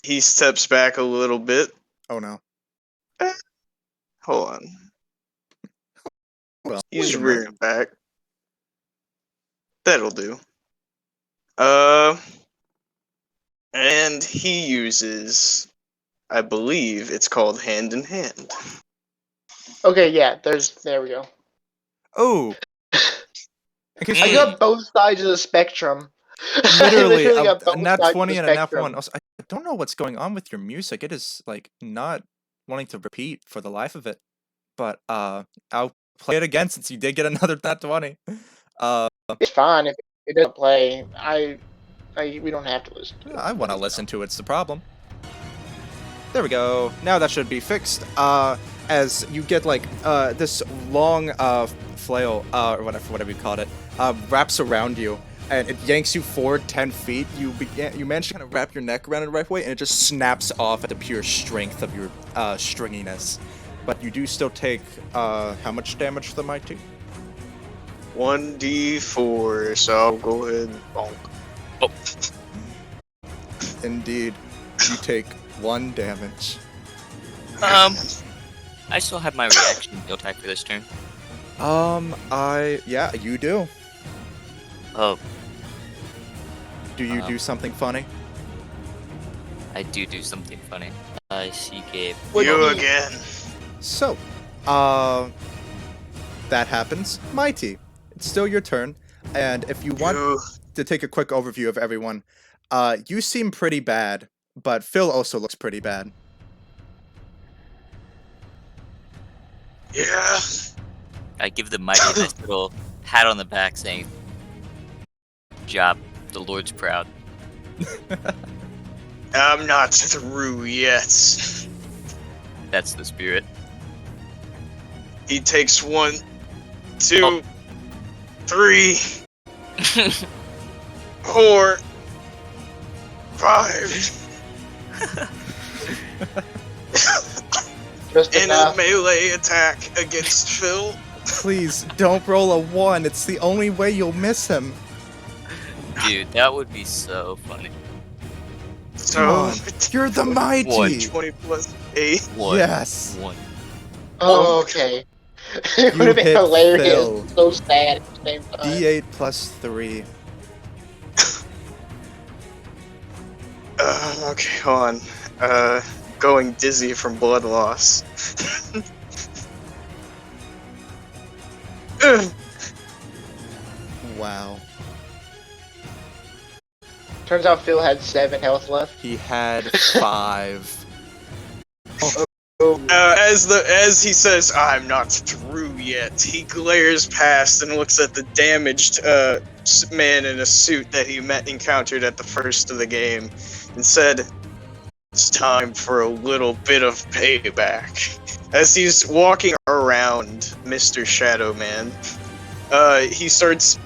He steps back a little bit. Oh no. Hold on. Well, He's wait a rearing minute. back. That'll do. And he uses, I believe it's called Hand in Hand. Okay, yeah, there we go. Oh! I got both sides of the spectrum. Literally, I got a both nat sides of 20 the and a nat spectrum. 1. Also, I don't know what's going on with your music. It is, like, not wanting to repeat for the life of it. But, I'll play it again since you did get another nat 20. It's fine if it doesn't play. We don't have to listen to it. I want to listen to it's the problem. There we go. Now that should be fixed. As you get like this long flail or whatever you called it wraps around you, and it yanks you forward 10 feet. You manage to kind of wrap your neck around it the right way, and it just snaps off at the pure strength of your stringiness. But you do still take how much damage to the mighty? 1d4, so I'll go ahead and bonk. Indeed, you take 1 damage. I still have my reaction heal type for this turn. Yeah, you do. Oh, Do you do something funny? I do something funny. I see Gabe. You again. So, that happens. Mighty, it's still your turn, and if you want to take a quick overview of everyone, you seem pretty bad, but Phil also looks pretty bad. Yeah. I give the mighty a nice little pat on the back saying, "Good job, the Lord's proud." I'm not through yet. That's the spirit. He takes 1, 2, 3. 4, 5. Just In a enough. melee attack against Phil. Please don't roll a 1. It's the only way you'll miss him. Dude, that would be so funny. So, Come on. You're the mighty. 20 plus 8. One. Yes. One. Oh, okay. It You would have been hit hilarious. Phil. So sad at the same time. D8 plus 3. Okay, hold on. Going dizzy from blood loss. Ugh. Wow. Turns out Phil had 7 health left. He had 5. As he says, "I'm not through yet," he glares past and looks at the damaged man in a suit that he encountered at the first of the game, and said, "It's time for a little bit of payback." As he's walking around Mr. Shadow Man, he starts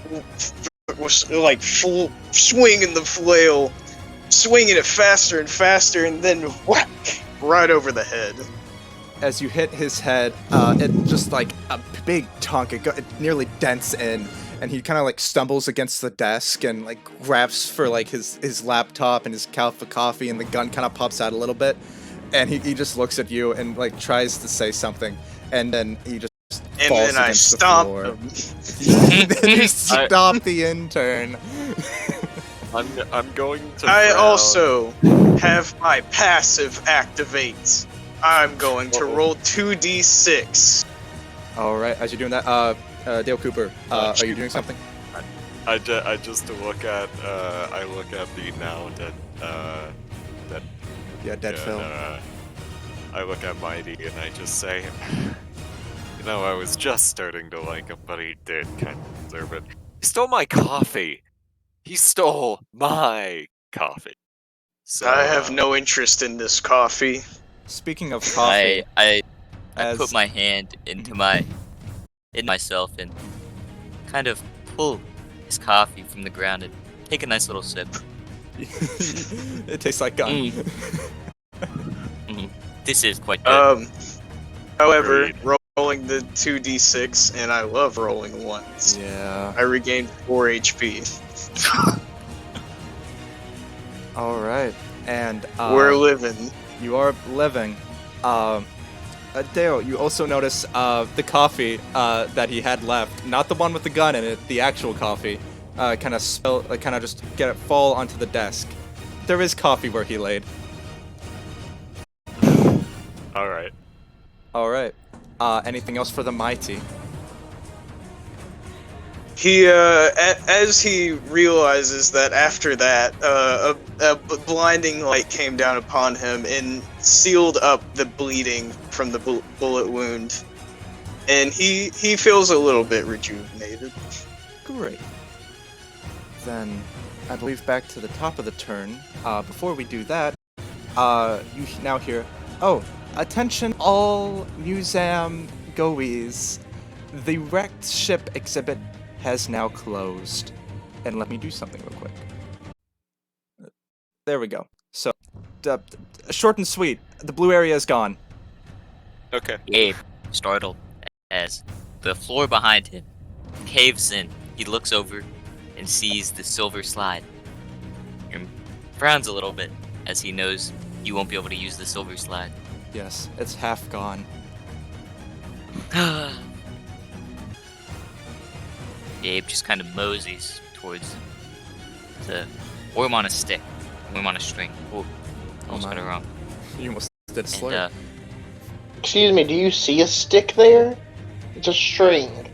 like swinging the flail, swinging it faster and faster, and then whack right over the head. As you hit his head, it just like a big tunk. It nearly dents in, and he kind of like stumbles against the desk and like grabs for like his laptop and his cup of coffee, and the gun kind of pops out a little bit, and he just looks at you and like tries to say something, and then he just And falls then I against the stomp floor. him. Then you stop the intern. I'm going to. I frown. also have my passive activate. I'm going to roll 2d6. All right, as you're doing that, Dale Cooper, are you doing something? I just look at I look at the now dead Yeah, dead Phil. I look at Mighty and I just say, you know, I was just starting to like him, but he did kind of deserve it. He stole my coffee. He stole my coffee. So I have no interest in this coffee. Speaking of coffee, I as put my hand into myself and kind of pull his coffee from the ground and take a nice little sip. it tastes like gun. This is quite good. However, Agreed. rolling the 2d6, and I love rolling ones. Yeah. I regained 4 HP. All right, and We're living. you are living. Dale, you also notice the coffee that he had left, not the one with the gun in it, the actual coffee, kind of just fall onto the desk. There is coffee where he laid. all right. All right. Anything else for the mighty? He, as he realizes that after that, a blinding light came down upon him and sealed up the bleeding from the bullet wound, and he feels a little bit rejuvenated. Great. Then I believe back to the top of the turn. Before we do that, you now hear, "Oh, attention all Musam goees. The wrecked ship exhibit has now closed." And let me do something real quick. There we go. So, short and sweet. The blue area is gone. Okay. Gabe, startled as the floor behind him caves in. He looks over and sees the silver slide and frowns a little bit as he knows you won't be able to use the silver slide. Yes, it's half gone. Gabe just kind of moseys towards the worm on a stick, worm on a string. Ooh, almost got it wrong. You almost did a And, slur. Excuse me, do you see a stick there? It's a string.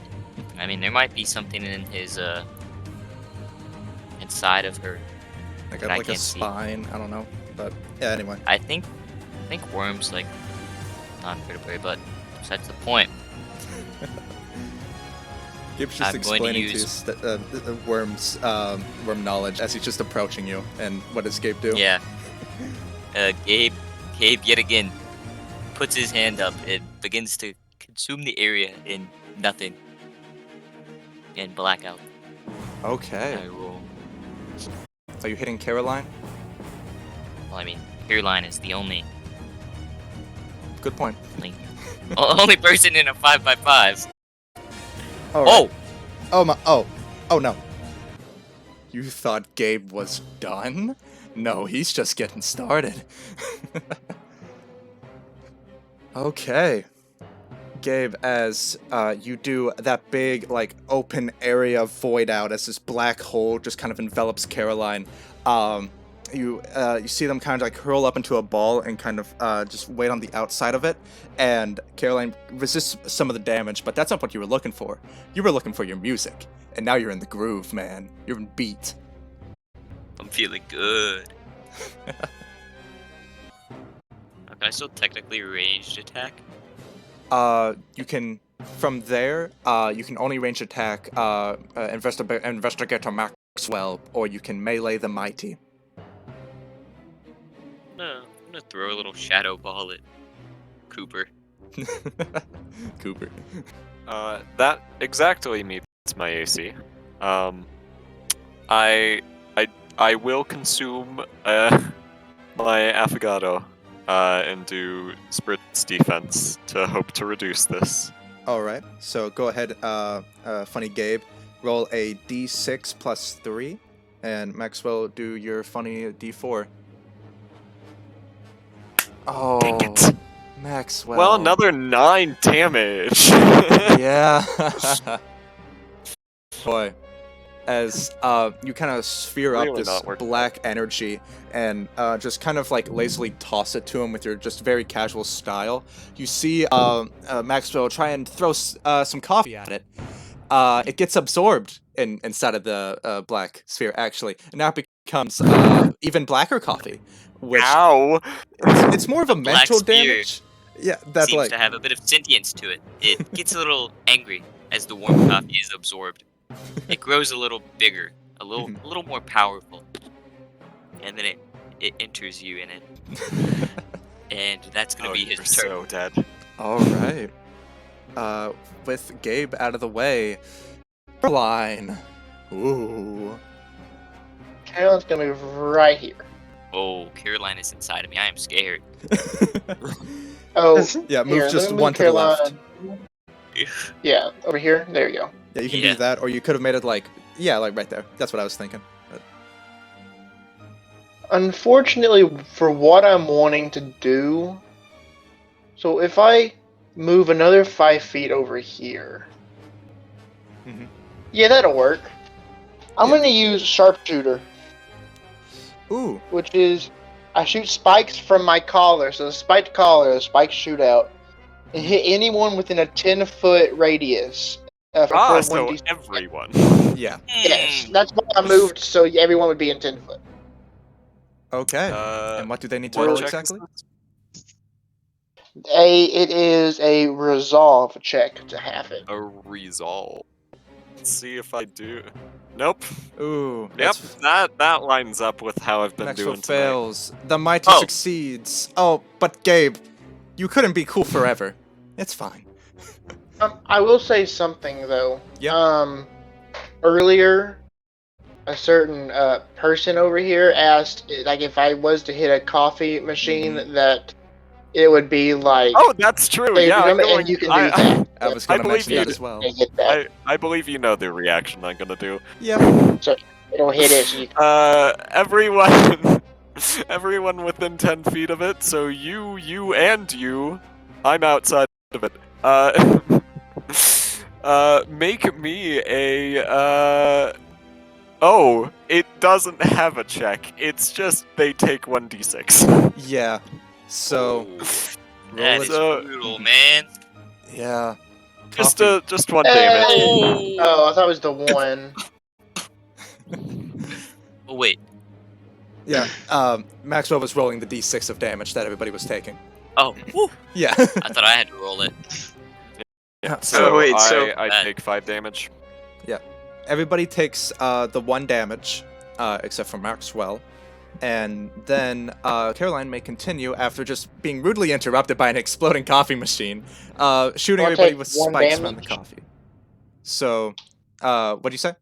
I mean, there might be something in his inside of her. Like that I a can't see. spine. I don't know. But yeah, anyway. I think worms like non-vertebrate, but besides the point. Gabe's just I'm going to explaining to use- you the worm's worm knowledge as he's just approaching you. And what does Gabe do? Yeah. Gabe yet again puts his hand up and begins to consume the area in nothing. And blackout. Okay. I roll. Are you hitting Caroline? Well, I mean, Caroline is the only Good point. only person in a 5x5. All right. Oh my. Oh no. You thought Gabe was done? No, he's just getting started. Okay. Gabe, as you do that big, like, open area void out as this black hole just kind of envelops Caroline, you see them kind of like curl up into a ball and kind of just wait on the outside of it, and Caroline resists some of the damage, but that's not what you were looking for. You were looking for your music, and now you're in the groove, man. You're in beat. I'm feeling good. Can I still technically ranged attack? You can, from there, you can only range attack Investigator Maxwell, or you can melee the Mighty. No, I'm gonna throw a little shadow ball at Cooper. Cooper. That exactly meets my AC. I will consume my affogato and do Spirit's defense to hope to reduce this. Alright, so go ahead, Funny Gabe, roll a d6 plus 3, and Maxwell, do your funny d4. Oh, Maxwell. Well, another 9 damage. Yeah. Boy. As you kind of sphere up Really this not working black energy and just kind of like lazily toss it to him with your just very casual style, you see Maxwell try and throw some coffee at it. It gets absorbed inside of the black sphere, actually, and now it becomes even blacker coffee. Which Ow! it's more of a black mental sphere damage. Yeah, that's Seems like to have a bit of sentience to it. It gets a little angry as the warm coffee is absorbed. It grows a little bigger, a little more powerful, and then it enters you in it, and that's gonna be his You're turn. so dead. all right. With Gabe out of the way, Caroline. Ooh. Caroline's gonna move right here. Oh, Caroline is inside of me. I am scared. Oh, Yeah, move here, let just me one move to the left. Caroline. Yeah, over here. There you go. Yeah, you can Yeah. do that, or you could have made it like, yeah, like right there. That's what I was thinking. But- Unfortunately, for what I'm wanting to do, so if I move another 5 feet over here, Mhm. yeah, that'll work. I'm Yeah. gonna use sharpshooter, Ooh, which is I shoot spikes from my collar. So the spiked collar, the spikes shoot out and hit anyone within a 10-foot radius. For So 1d6. everyone. yeah. Yes, Hmm. that's why I moved so everyone would be in 10 foot. Okay. Uh, And what do they need to what roll check is exactly? this? It is a resolve check to have it. A resolve. Let's see if I do. Nope. Ooh. Yep. that's- That lines up with how I've been Maxwell doing tonight. fails. The mighty Oh. succeeds. Oh, but Gabe, you couldn't be cool forever. It's fine. I will say something though. Yep. Earlier, a certain person over here asked, like, if I was to hit a coffee machine, that it would be like, Oh, that's true. hey, Yeah, and you can do that. I was I gonna believe mention that you. as well. And hit that. I believe you know the reaction I'm gonna do. Yep. It'll hit it. So you Everyone, everyone within 10 feet of it. So you, and you. I'm outside of it. Make me a. Oh, it doesn't have a check. It's just they take 1d6. Yeah. So, Oh, roll that it. is So- brutal, man. Yeah. Just Coffee. just 1 Hey! damage. Oh, I thought it was the one. Oh wait. Yeah. Maxwell was rolling the d6 of damage that everybody was taking. Oh, whew. Yeah. I thought I had to roll it. Yeah. So wait, I, so- I take 5 damage. Everybody takes the 1 damage, except for Maxwell. And then Caroline may continue after just being rudely interrupted by an exploding coffee machine, shooting I'll everybody take with 1 spikes from the damage. coffee. So, what'd you say?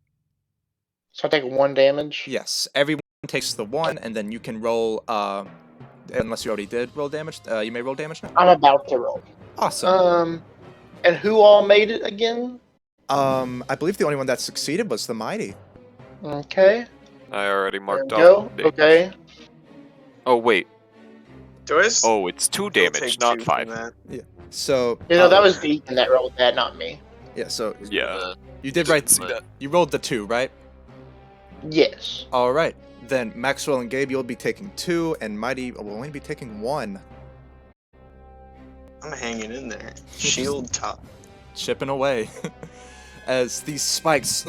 So I take 1 damage. Yes, everyone takes the 1, and then you can roll. Unless you already did roll damage, you may roll damage now. I'm about to roll. Awesome. And who all made it again? I believe the only one that succeeded was the mighty. Okay. I already There marked we off. go. damage. Okay. Oh wait. Do I Oh, it's 2 still damage, take not 2 from 5. that? So You know, that was Okay. Deacon that rolled that, not me. yeah. So Yeah. you did right. See that? You rolled the 2, right? Yes. All right. Then Maxwell and Gabe, you'll be taking 2, and Mighty will only be taking 1. I'm hanging in there. Shield top. Chipping away as these spikes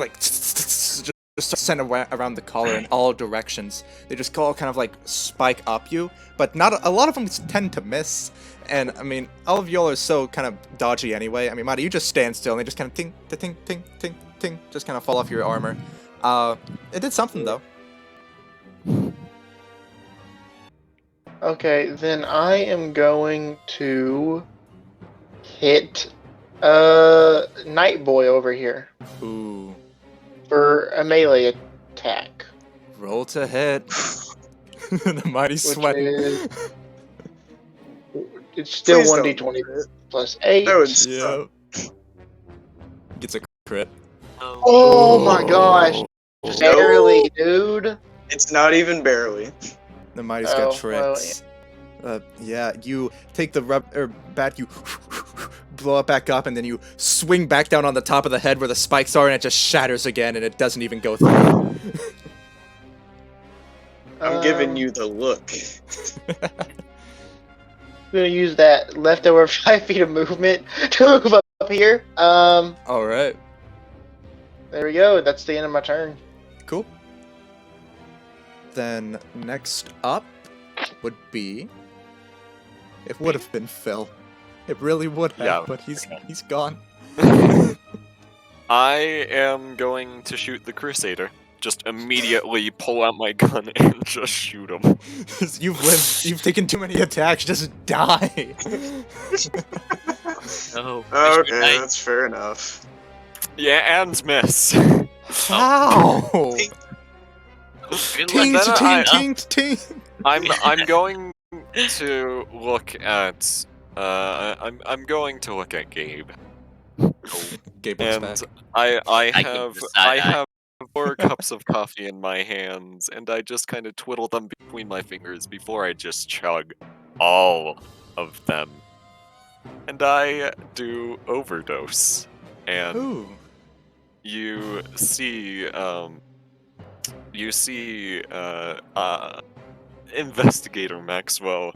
just send around the collar in all directions. They just all kind of like spike up you, but not a lot of them tend to miss. And I mean, all of y'all are so kind of dodgy anyway. I mean, Madi, you just stand still and they just kind of ting, ting, ting, ting, ting, just kind of fall off your armor. It did something though. Okay, then I am going to hit Night Boy over here Ooh, for a melee attack. roll to hit. The Mighty's Which sweating. is- It's still Please don't 1d20 crit. plus 8. That would suck. Yep. Gets a crit. Oh my gosh. Oh. Barely, dude. It's not even barely. The Mighty's Oh, got well, tricks. Yeah, you take the bat, you blow it back up, and then you swing back down on the top of the head where the spikes are, and it just shatters again, and it doesn't even go through. I'm giving you the look. I'm gonna use that leftover 5 feet of movement to move up here. All right, There we go. That's the end of my turn. cool. Then next up would be. It would have been Phil. It really would have, Yeah. but he's gone. I am going to shoot the Crusader. Just immediately pull out my gun and just shoot him. You've lived. You've taken too many attacks. Just die. Oh, Okay, that's fair enough. Yeah, and miss. How? Good Ting, luck. Then ting, ting, ting. I'm going to look at I'm going to look at Gabe. Gabe looks And back. I give have the side eye. have 4 cups of coffee in my hands, and I just kind of twiddle them between my fingers before I just chug all of them. And I do overdose. And Ooh. you see Investigator Maxwell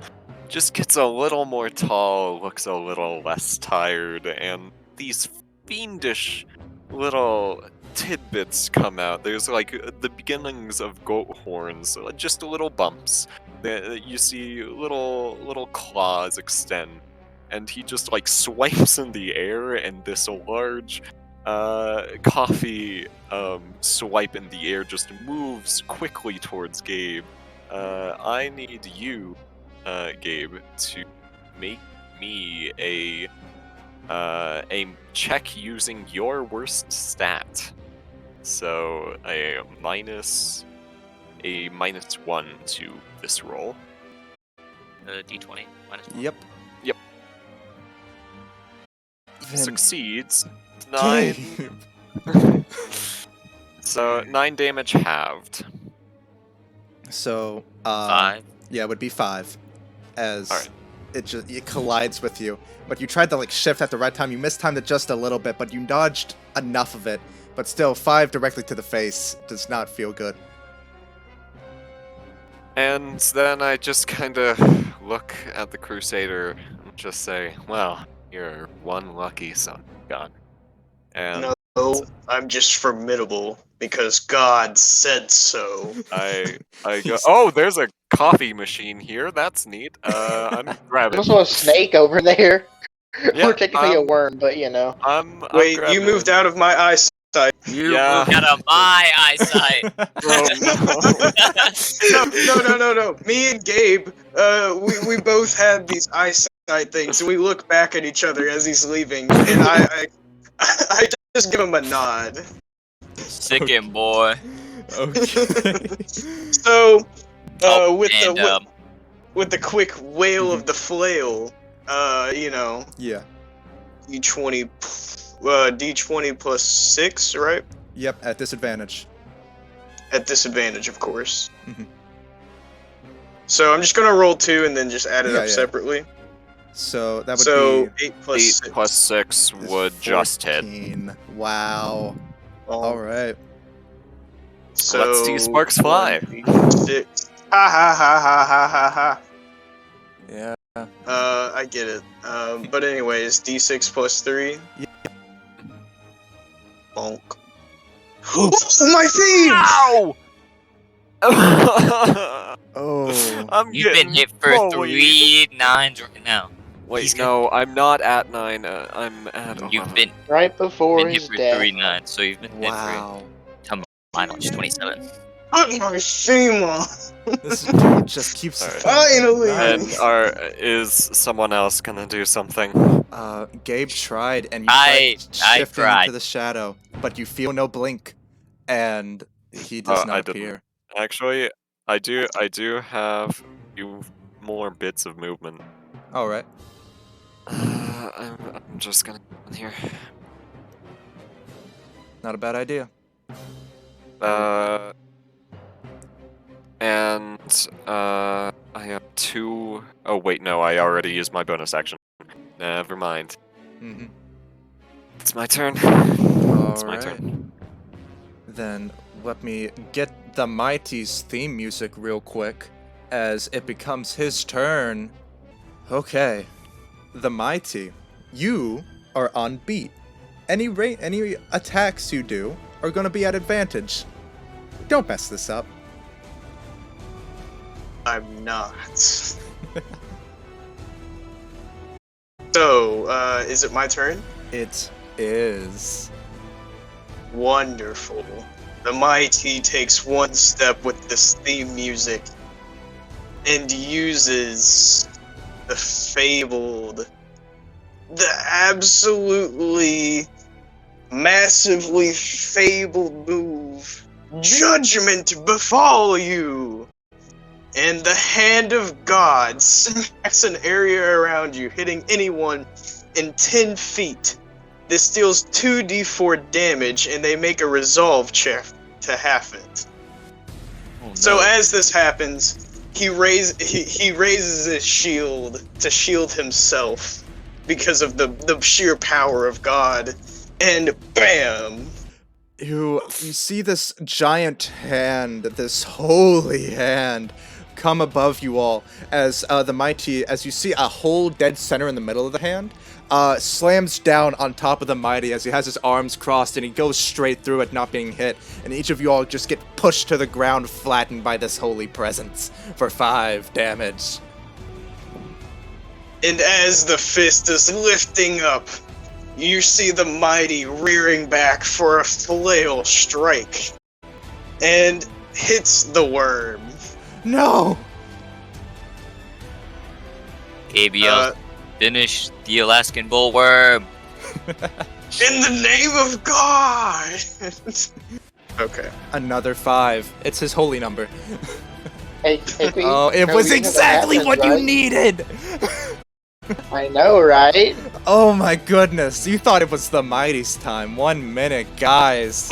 just gets a little more tall, looks a little less tired, and these fiendish little tidbits come out. There's like the beginnings of goat horns, just little bumps. You see little claws extend, and he just like swipes in the air, and this large coffee swipe in the air just moves quickly towards Gabe. I need you, Gabe, to make me a check using your worst stat. So a minus 1 to this roll. D20 minus 1. Yep. Yep. Then Succeeds. 9. Gabe. So 9 damage halved. So 5. yeah, it would be 5, as Alright. it collides with you. But you tried to like shift at the right time. You mistimed it just a little bit, but you dodged enough of it. But still, 5 directly to the face does not feel good. And then I just kind of look at the Crusader and just say, well, you're one lucky son of God. And No, I'm just formidable because God said so. I go, oh, there's a coffee machine here. That's neat. I'm grabbing. There's also a snake over there. Yeah, or technically a worm, but you know. I'm Wait, you grabbing- moved out of my eyesight. You Yeah. moved out of my eyesight. No. Me and Gabe, we both had these eyesight things, and we look back at each other as he's leaving, and I just give him a nod. Sick him, boy. Okay. So, Oh, with and the with the quick wail of the flail, you know, Yeah. D20, D20 plus 6, right? Yep, at disadvantage. At disadvantage, of course. Mhm. So I'm just gonna roll 2 and then just add it Yeah, up yeah. separately. So that would So be 8 plus 8 6. plus 6 is would just hit. 14. Wow. All right. So Let's see sparks fly. 1d6. Ha ha ha ha ha ha ha. Yeah. I get it. But anyways, D6 plus 3. Yeah. Bonk. Oh, my theme! Ow! Oh. I'm you've been getting hit for bullied. 3 9s right now. Wait, He's no, I'm not at 9. I'm at You've 11. been Right before hit his for death. 3 9s, so you've been hit Wow. for mine was 27. Put my theme on! This dude just keeps. Alright. Finally! Nice. And is someone else gonna do something? Gabe tried, and you I tried shifting tried. into the shadow, but you feel no blink, and he does I not didn't. appear. Actually, I do have a few more bits of movement. All right. I'm just gonna go in here. Not a bad idea. I have 2. Oh wait, no, I already used my bonus action. Never mind. Mm-hmm. It's my turn. It's my Alright. turn. Then let me get the Mighty's theme music real quick, as it becomes his turn. Okay. The Mighty, you are on beat. Any attacks you do are going to be at advantage. Don't mess this up. I'm not. So, is it my turn? It is. Wonderful. The mighty takes one step with this theme music and uses the fabled, the absolutely massively fabled move, Judgment Befall You! And the hand of God smacks an area around you, hitting anyone in 10 feet. This deals 2d4 damage, and they make a resolve check to half it. Oh, no. So as this happens, he raises his shield to shield himself because of the sheer power of God, and BAM! You see this giant hand, this holy hand, come above you all as the Mighty, as you see a whole dead center in the middle of the hand, slams down on top of the Mighty as he has his arms crossed and he goes straight through it, not being hit. And each of you all just get pushed to the ground, flattened by this holy presence for 5 damage. And as the fist is lifting up, you see the mighty rearing back for a flail strike. And hits the worm. No! ABL, finish the Alaskan bullworm. In the name of God! Okay. Another 5. It's his holy number. Hey, Queen, Oh, it are was we gonna exactly happen, what you right? needed! I know, right? Oh my goodness, you thought it was the Mighty's time. 1 minute, guys.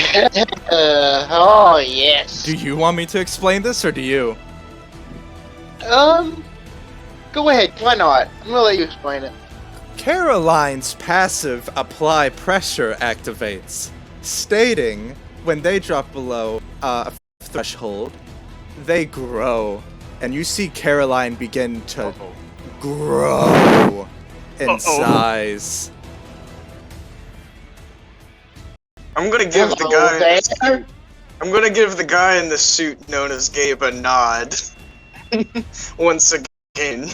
Oh, yes. Do you want me to explain this, or do you? Go ahead, why not? I'm gonna let you explain it. Caroline's passive apply pressure activates, stating when they drop below a threshold, they grow. And you see Caroline begin to grow in size. I'm gonna give the Hello guy there. I'm gonna give the guy in the suit known as Gabe a nod. Once again.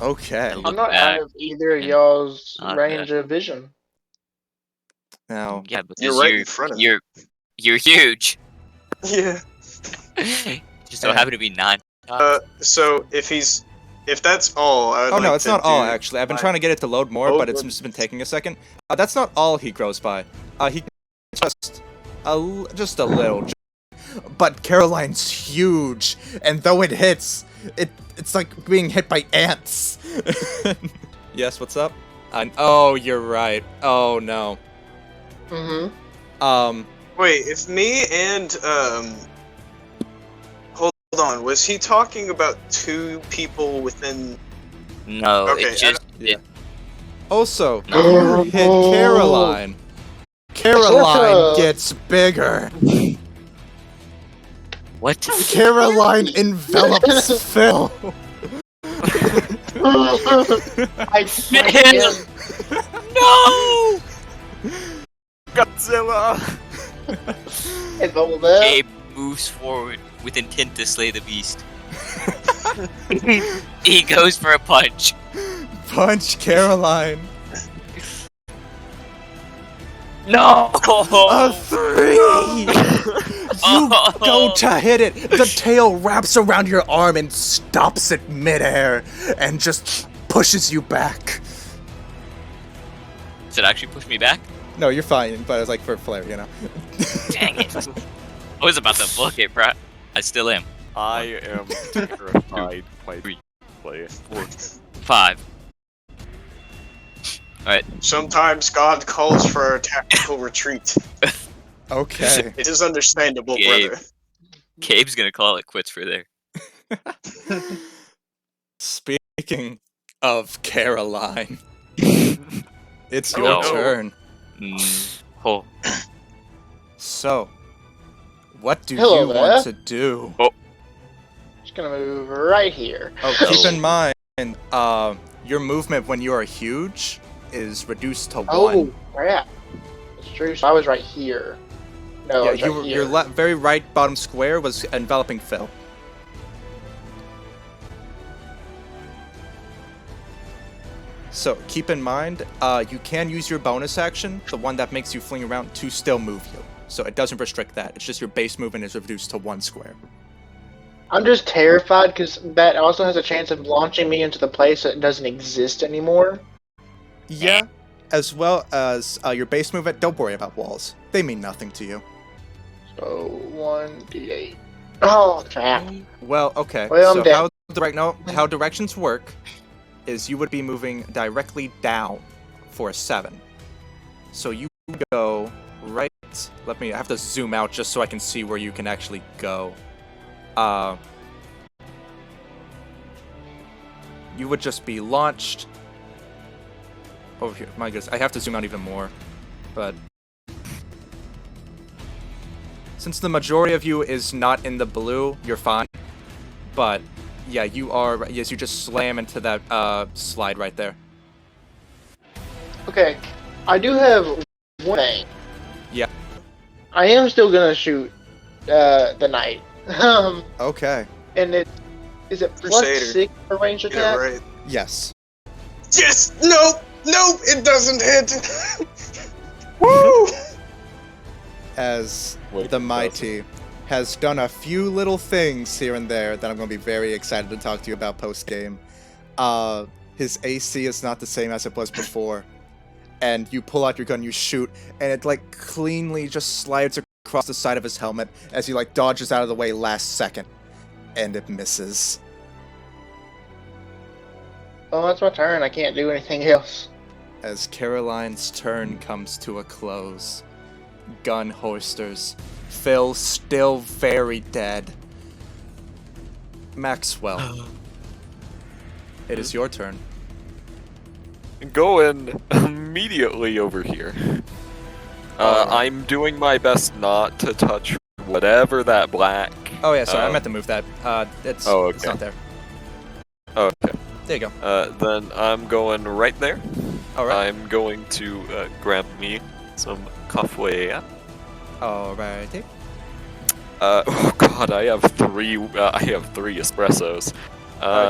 Okay. I'm not out of either of y'all's Not range of vision. Now, Yeah, but You're right in front of me. You're huge. Yeah. Just so happen to be 9. So if that's all, I would oh no, like it's to not all do actually. I've been my- trying to get it to load more, Oh, but it's good. just been taking a second. That's not all he grows by. He just just a little. But Caroline's huge, and though it hits, it's like being hit by ants. Yes, what's up? Oh, you're right. Oh no. Wait, if me and hold on, was he talking about two people within? No, Okay, it just yeah. Also, No. you hit Caroline. Caroline gets bigger. What? Caroline envelops Phil. I freaking No! Godzilla! enveloped. Gabe moves forward with intent to slay the beast. He goes for a punch. Punch Caroline. No! A 3! You go to hit it. The tail wraps around your arm and stops it midair and just pushes you back. Does it actually push me back? No, you're fine, but it's like for flair, you know. Dang it. I was about to book it, bro. I still am. I am terrified by play. 4, 5. Alright. Sometimes God calls for a tactical retreat. Okay. It is understandable, Gabe. brother. Gabe's gonna call it quits for there. Speaking of Caroline, it's your No. turn. Oh. So, what do Hello you there. want to do? Just gonna move right here. Oh, keep in mind, your movement when you are huge is reduced to 1. Oh, crap. It's true. So I was right here. No, I was right here. Your very right bottom square was enveloping Phil. So keep in mind, you can use your bonus action, the one that makes you fling around, to still move you. So it doesn't restrict that. It's just your base movement is reduced to 1 square. I'm just terrified because that also has a chance of launching me into the place that doesn't exist anymore. Yeah, as well as your base movement. Don't worry about walls. They mean nothing to you. So 1d8. Oh, crap. Well, okay. Well, I'm so dead. how directions work is you would be moving directly down for a 7. So you go right. I have to zoom out just so I can see where you can actually go. You would just be launched over here. My goodness, I have to zoom out even more, but since the majority of you is not in the blue, you're fine. But yeah, you are. Yes, you just slam into that slide right there. Okay, I do have one thing. Yeah. I am still gonna shoot the knight. Okay. And is it Crusader. +6 for range Get attack? it right. Yes. Yes! Nope! Nope! It doesn't hit! Woo! As Wait, the mighty has done a few little things here and there that I'm going to be very excited to talk to you about post game. His AC is not the same as it was before, and you pull out your gun, you shoot, and it like cleanly just slides across the side of his helmet as he like dodges out of the way last second, and it misses. Oh, that's my turn. I can't do anything else. As Caroline's turn comes to a close, gun holsters, Phil still very dead. Maxwell, it is your turn. Going immediately over here. I'm doing my best not to touch whatever that black. Oh yeah, sorry, I meant to move that. It's okay. not there. Okay. There you go. Then I'm going right there. All right. I'm going to grab me some coffee. Alrighty. Oh god, I have three. I have 3 espressos.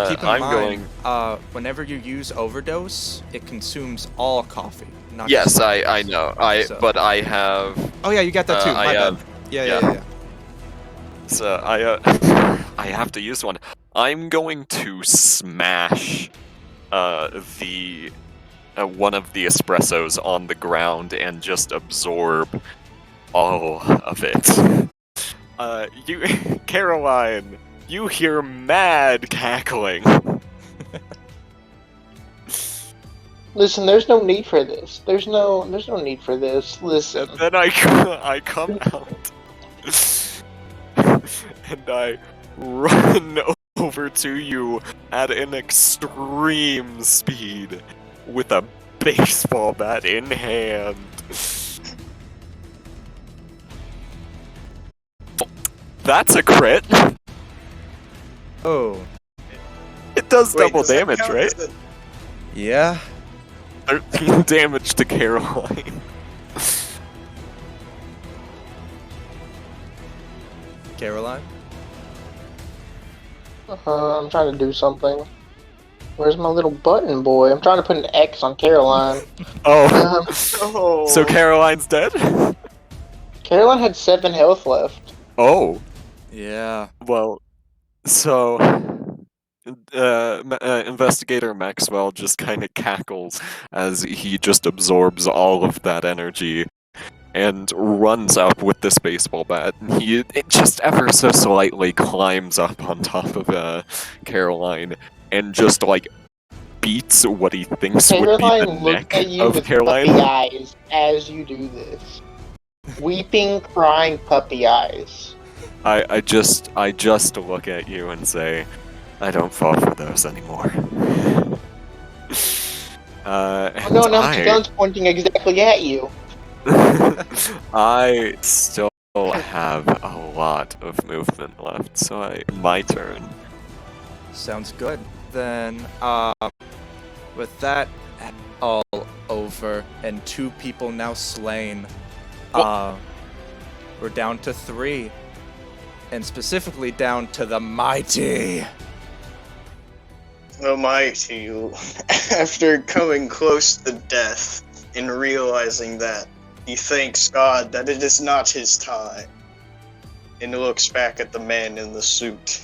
Keep in I'm mind, going. whenever you use overdose, it consumes all coffee. Not Yes, just I know. So- But I have. Oh yeah, you got that too. I My bad. have. Yeah. So I have to use one. I'm going to smash one of the espressos on the ground and just absorb all of it. You, Caroline, you hear mad cackling. Listen, there's no need for this. There's no need for this. Listen. And then I come out, and I run over to you at an extreme speed with a baseball bat in hand. That's a crit. Oh, It does Wait, double does that damage, count right? as a- yeah. 13 damage to Caroline. Caroline? I'm trying to do something. Where's my little button boy? I'm trying to put an X on Caroline. Oh, Oh. so Caroline's dead? Caroline had 7 health left. Oh, Yeah. well, so Investigator Maxwell just kind of cackles as he just absorbs all of that energy and runs up with this baseball bat. It just ever so slightly climbs up on top of Caroline and just like beats what he thinks would be Caroline the looks neck at you of with Caroline. puppy eyes as you do this. Weeping, crying puppy eyes. I just look at you and say, I don't fall for those anymore. Oh And no, now the gun's pointing exactly at you. I still have a lot of movement left, so my turn. Sounds good. Then, with that all over and 2 people now slain, we're down to 3. And specifically down to the mighty. The mighty, after coming close to death and realizing that, he thanks God that it is not his time, and looks back at the man in the suit.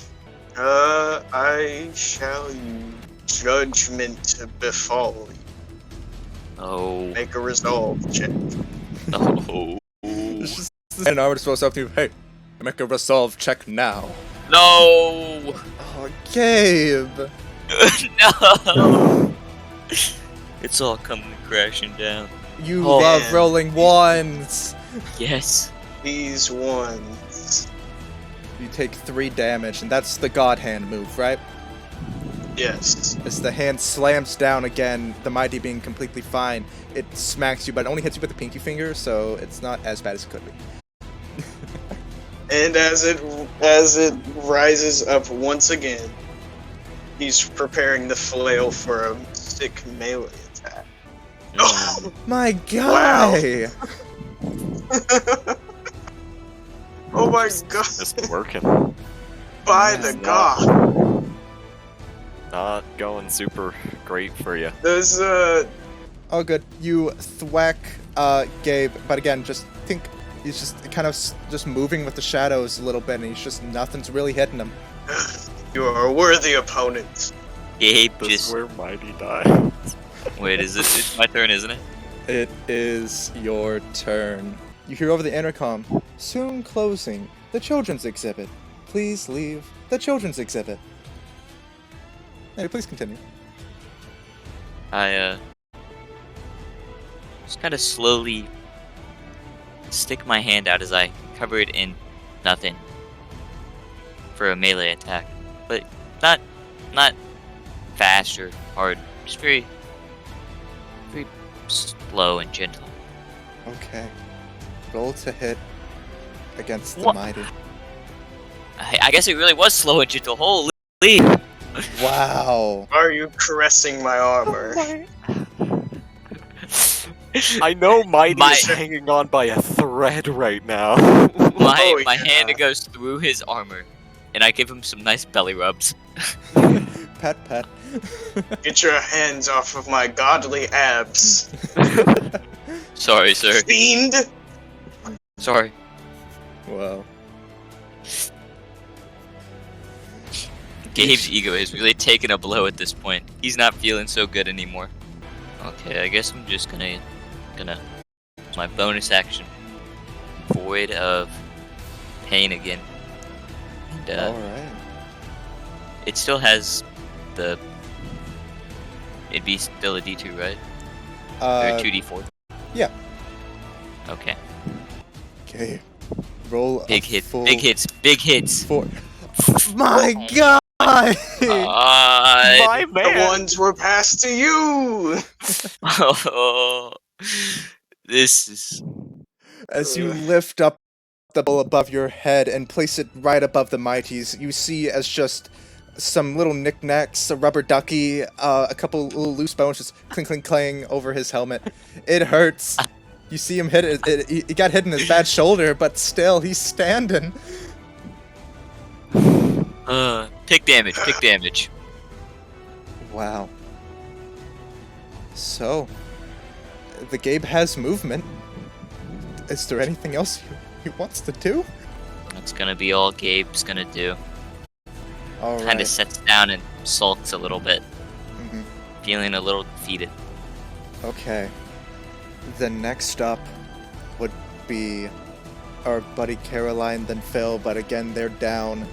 I shall use judgment befall you. Oh. Make a resolve check. Oh. And I would supposed to to hey, make a resolve check now. No. Oh, Gabe. No. It's all coming crashing down. You Oh, love man. rolling ones. Yes. These ones. You take 3 damage, and that's the God Hand move, right? Yes. As the hand slams down again, the mighty being completely fine, it smacks you, but it only hits you with the pinky finger, so it's not as bad as it could be. And as it rises up once again, he's preparing the flail for a sick melee attack. Oh, My guy! oh my god! Just working. By the god! Not going super great for you. There's Oh, good. You thwack Gabe, but again, just think he's just kind of just moving with the shadows a little bit, and he's just nothing's really hitting him. you are a worthy opponent. Gabe This just. is where Mighty dies. Wait, it's my turn, isn't it? It is your turn. You hear over the intercom, soon closing the children's exhibit. Please leave the children's exhibit. Hey, please continue. I just kind of slowly stick my hand out as I cover it in nothing for a melee attack, but not fast or hard, just very slow and gentle. Okay. Roll to hit against the What? mighty. I guess it really was slow and gentle. Holy! Wow. Are you caressing my armor? I know Mighty My- is hanging on by a thread right now. Oh, My yeah. hand goes through his armor, and I give him some nice belly rubs. Pet, pet. Get your hands off of my godly abs, Sorry, sir. fiend! Sorry. Wow. Gabe's ego has really taken a blow at this point. He's not feeling so good anymore. Okay, I guess I'm just gonna my bonus action for void of pain again. And, Alright. it still has the. It'd be still a D2, right? Or 2D4. yeah. Okay. Okay. Roll Big a hit. full Big hits. Big hits. 4. My God! God. My The man. ones were passed to you. Oh, this is. As you lift up the bowl above your head and place it right above the Mighties, you see as just some little knickknacks, a rubber ducky, a couple little loose bones just clink clink clang over his helmet. It hurts. You see him hit it. He got hit in his bad shoulder, but still, he's standing. Pick damage. Pick damage. Wow. So, the Gabe has movement. Is there anything else he wants to do? That's gonna be all Gabe's gonna do. All Kind of right. sits down and sulks a little bit, Mhm. feeling a little defeated. Okay. The next up would be our buddy Caroline, then Phil, but again, they're down.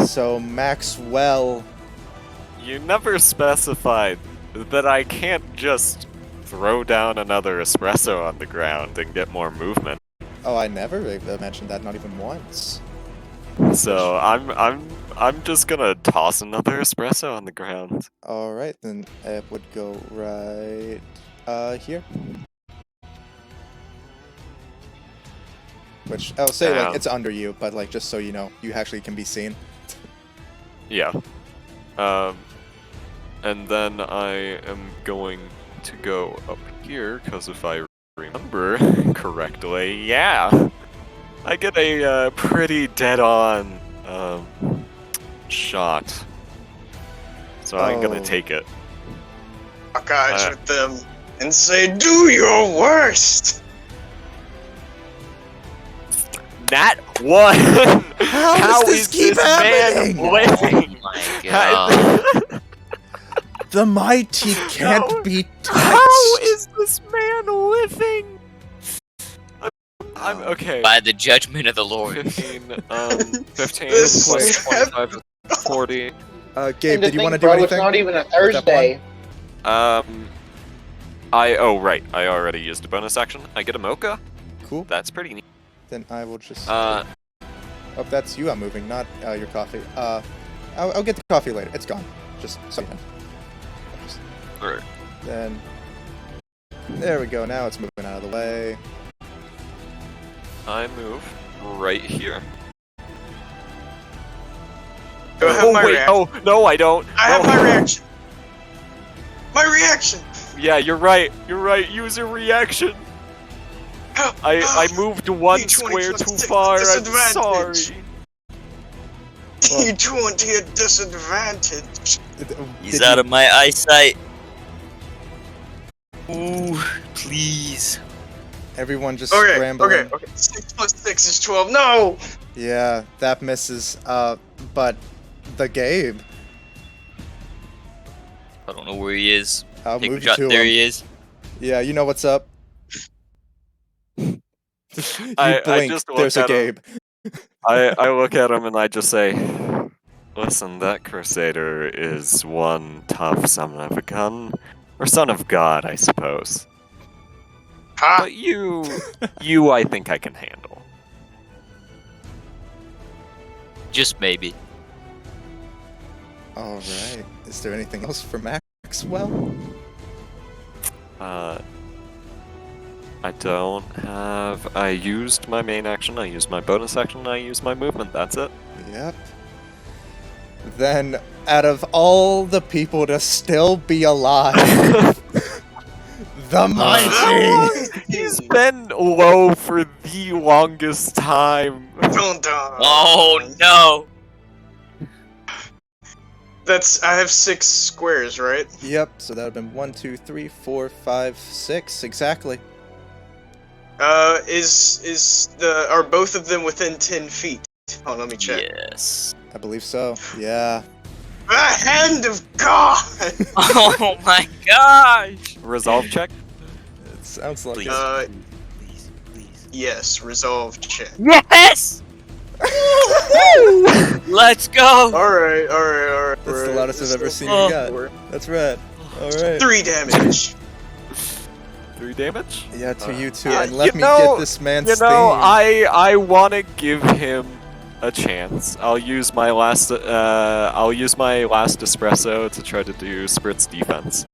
So, Maxwell. You never specified that I can't just throw down another espresso on the ground and get more movement. Oh, I never mentioned that, not even once. So I'm just gonna toss another espresso on the ground. All right, then it would go right here. Which I'll say like it's under you, but like just so you know, you actually can be seen. Yeah. And then I am going to go up here because if I remember correctly, yeah, I get a pretty dead-on shot. So I'm gonna Oh. take it. Rock eyes with them and say, "Do your worst." Nat 1! How does this keep happening? man living? Oh my god. The mighty can't No. be touched. How is this man living? I'm okay. By the judgment of the Lord. 15, 15 This plus is 25 is 40. Gabe, And to did you want to think, do bro, anything? It's not even a with that one? Thursday. Oh right, I already used a bonus action. I get a mocha. Cool. That's pretty neat. Then I will just. Uh, Oh, that's you I'm moving, not your coffee. I'll get the coffee later. It's gone. Just so you know. alright. Then. There we go. Now it's moving out of the way. I move right here. Do I have my reaction? Oh no, I don't. I have No. my reaction. My reaction. Yeah, you're right. You're right. Use a reaction. I moved one D20 square plus too 6 far. I'm disadvantage. sorry. You 20 at disadvantage. He's Did out you- of my eyesight. Ooh, please. Everyone just Okay, scrambling. okay. 6 plus 6 is 12. No! Yeah, that misses. But the Gabe. I don't know where he is. I'll Take move a you shot. to There him. he is. Yeah, you know what's up. You I blink, just look there's a at him. Gabe. I look at him and I just say, listen, that Crusader is one tough son of a gun. Or son of God, I suppose. Ha! But you I think I can handle. Just maybe. Alright. Is there anything else for Maxwell? I don't have... I used my main action, I used my bonus action, I used my movement, that's it. Yep. Then, out of all the people to still be alive, the mighty! He's been low for the longest time. Dun, dun. Oh no! I have 6 squares, right? Yep, so that would have been 1, 2, 3, 4, 5, 6, exactly. Are both of them within 10 feet? Oh, let me check. Yes. I believe so. Yeah. The hand of God! Oh my gosh! Resolve check? It sounds like Please. it. Please, please. Yes, resolve check. Yes! Let's go! Alright. That's the loudest I've ever seen you Oh. got. That's right. All right. 3 damage. 3 damage? Yeah, to you too. Uh, And let you me know- get this man's You know, theme. I want to give him a chance. I'll use my last espresso to try to do Sprit's defense.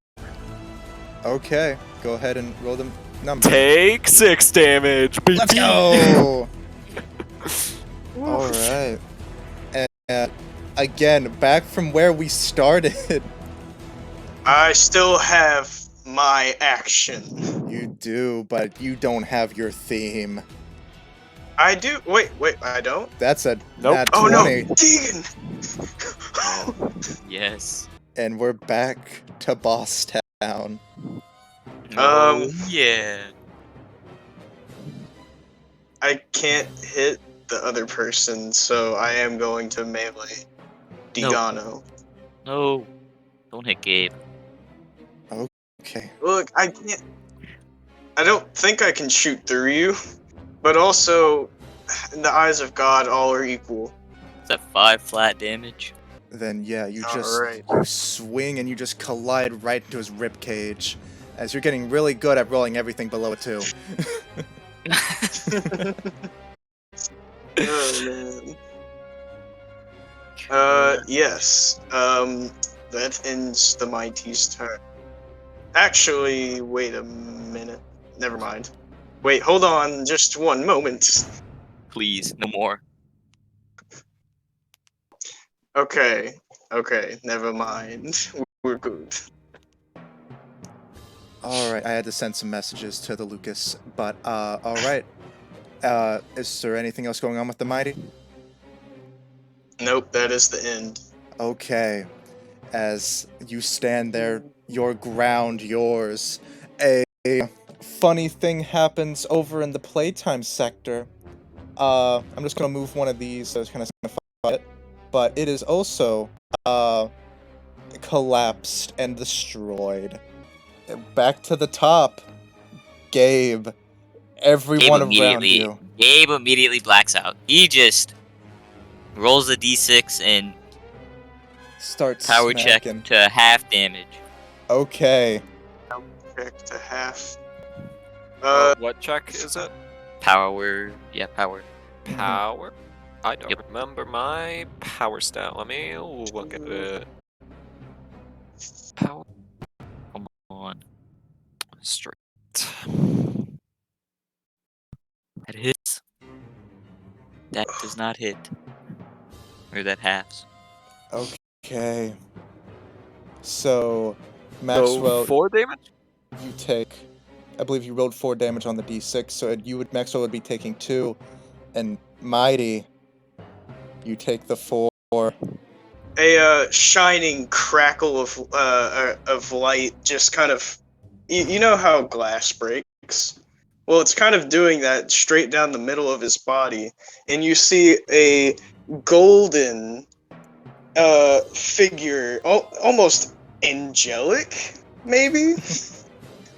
Okay, go ahead and roll them numbers. Take 6 damage. Let's baby. go. All right. And again, back from where we started. I still have my action. You do, but you don't have your theme. I do. Wait, I don't? That's a Nope. nat Oh no, 20, Deegan! Yes. and we're back to Boss Town. Yeah. I can't hit the other person, so I am going to melee Digano. No. Don't hit Gabe. Okay. Look, I can't. I don't think I can shoot through you, but also, in the eyes of God, all are equal. Is that 5 flat damage? Then yeah, you just Alright. you swing and you just collide right into his rib cage, as you're getting really good at rolling everything below a 2. Oh man. Yes. That ends the Mighty's turn. Actually, wait a minute. Never mind. Wait, hold on, just one moment. Please, no more. Okay, never mind. We're good. Alright, I had to send some messages to the Lucas, but alright. Is there anything else going on with the Mighty? Nope, that is the end. Okay. As you stand there, your ground, yours, a funny thing happens over in the playtime sector. I'm just gonna move one of these so it's kind of it, but it is also collapsed and destroyed. Back to the top, Gabe. Everyone around you. Gabe immediately blacks out. He just rolls a d6 and Starts power smacking. check to half damage. Okay. Check to half. What check is it? Power. Yeah, power. Power? I don't Yep. remember my power stat. Let me look at it. Power Come on. straight. That hits. That does not hit. Or that halves. Okay. So, Maxwell, So 4 damage? you take. I believe you rolled 4 damage on the d6, so Maxwell would be taking 2, and Mighty, you take the 4. A shining crackle of light just kind of. You know how glass breaks? Well, it's kind of doing that straight down the middle of his body, and you see a golden figure, almost angelic, maybe,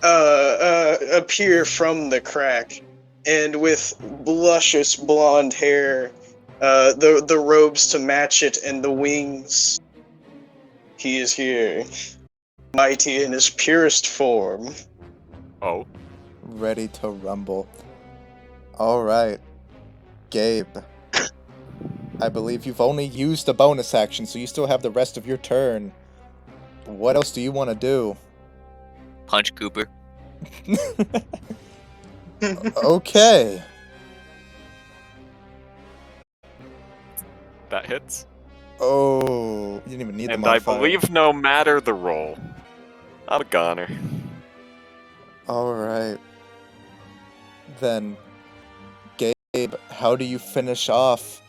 appear from the crack, and with luscious blonde hair, the robes to match it, and the wings. He is here, mighty in his purest form. Oh. Ready to rumble. Alright. Gabe. I believe you've only used a bonus action, so you still have the rest of your turn. What else do you want to do? Punch Cooper. Okay. That hits. Oh, you didn't even need the And I modifier. believe no matter the roll, I'm a goner. Alright. Then, Gabe, how do you finish off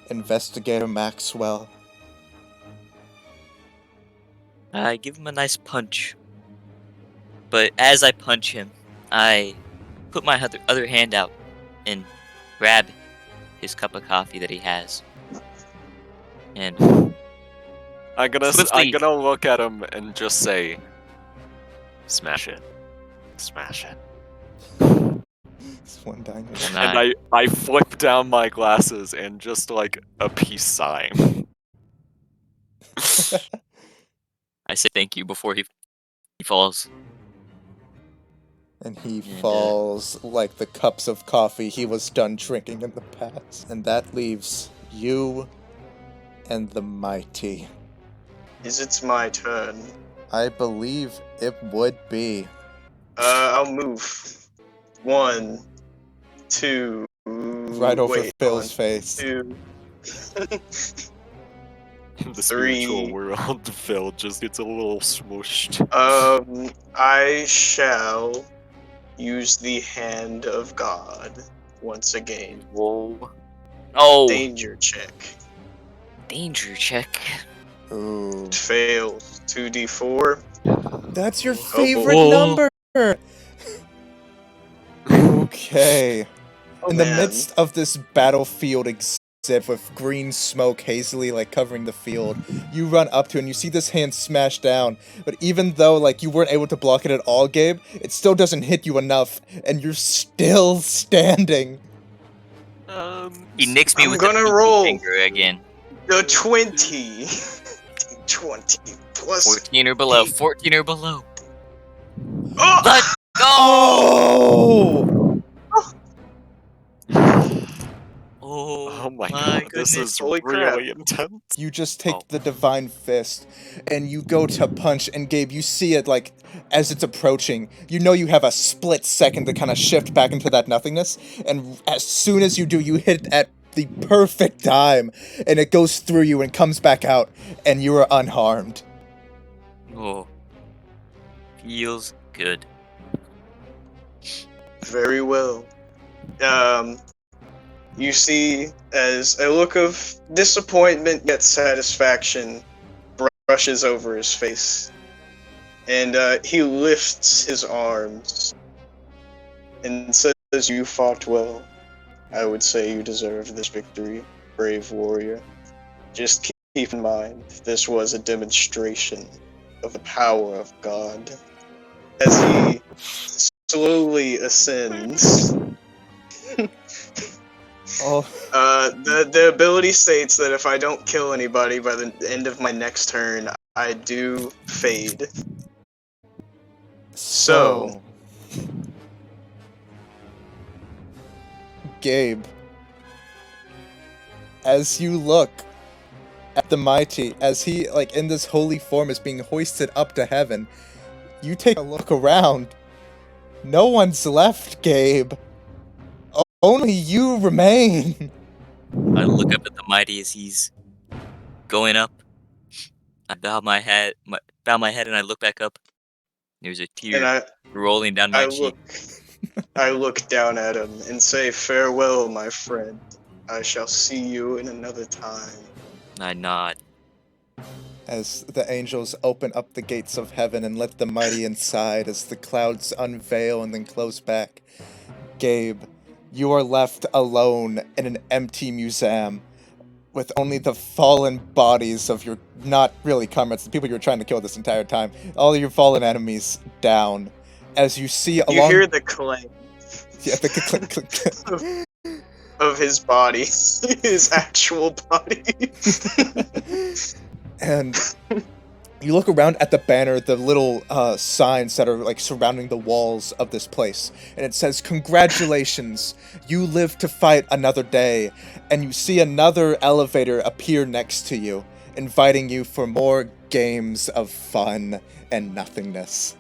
Investigator Maxwell? I give him a nice punch. But as I punch him, I put my other hand out and grab his cup of coffee that he has. And I'm Swiftly. gonna look at him and just say, "Smash it, smash it." It's one dying. Well, And not. I flip down my glasses and just like a peace sign. I say thank you before he falls. And he And, falls like the cups of coffee he was done drinking in the past. And that leaves you and the mighty. Is it my turn? I believe it would be. I'll move. 1, 2. Right over wait, Phil's 1, face. 2. The spiritual 3. world, Phil just gets a little smooshed. I shall use the hand of God once again. Whoa. oh, Danger check. danger check. Ooh. Fails. 2d4. That's your Oh, favorite boy. number! Okay. Oh, In the man. midst of this battlefield exhibit with green smoke hazily like covering the field, you run up to it and you see this hand smash down. But even though like you weren't able to block it at all, Gabe, it still doesn't hit you enough, and you're still standing. He nicks me I'm with gonna the pinky roll. finger again. The 20. 20 plus. 14 or below. 14 or below. Oh! Let's go! Oh! Oh my my god, this goodness. is Holy really intense. You just take Oh. the divine fist and you go to punch, and Gabe, you see it like as it's approaching. You know you have a split second to kind of shift back into that nothingness, and as soon as you do, you hit at the perfect time, and it goes through you and comes back out, and you are unharmed. Oh. Feels good. Very well. You see, as a look of disappointment yet satisfaction brushes over his face, and he lifts his arms and says, "You fought well. I would say you deserve this victory, brave warrior. Just keep in mind, this was a demonstration of the power of God." As he slowly ascends, Oh, the ability states that if I don't kill anybody by the end of my next turn, I do fade. So, Gabe, as you look at the mighty, as he, like, in this holy form is being hoisted up to heaven, you take a look around. No one's left, Gabe. Only you remain. I look up at the mighty as he's going up. I bow my head and I look back up. There's a tear and rolling down my cheek. I look down at him and say, "Farewell, my friend. I shall see you in another time." I nod. As the angels open up the gates of heaven and let the mighty inside, as the clouds unveil and then close back, Gabe, you are left alone in an empty museum with only the fallen bodies of your, not really comrades, the people you were trying to kill this entire time, all your fallen enemies down. As you see along... You hear the clang. Yeah, the clink, clink, clink. Of his body. His actual body. And you look around at the banner, the little signs that are like surrounding the walls of this place, and it says, "Congratulations, you live to fight another day." And you see another elevator appear next to you, inviting you for more games of fun and nothingness.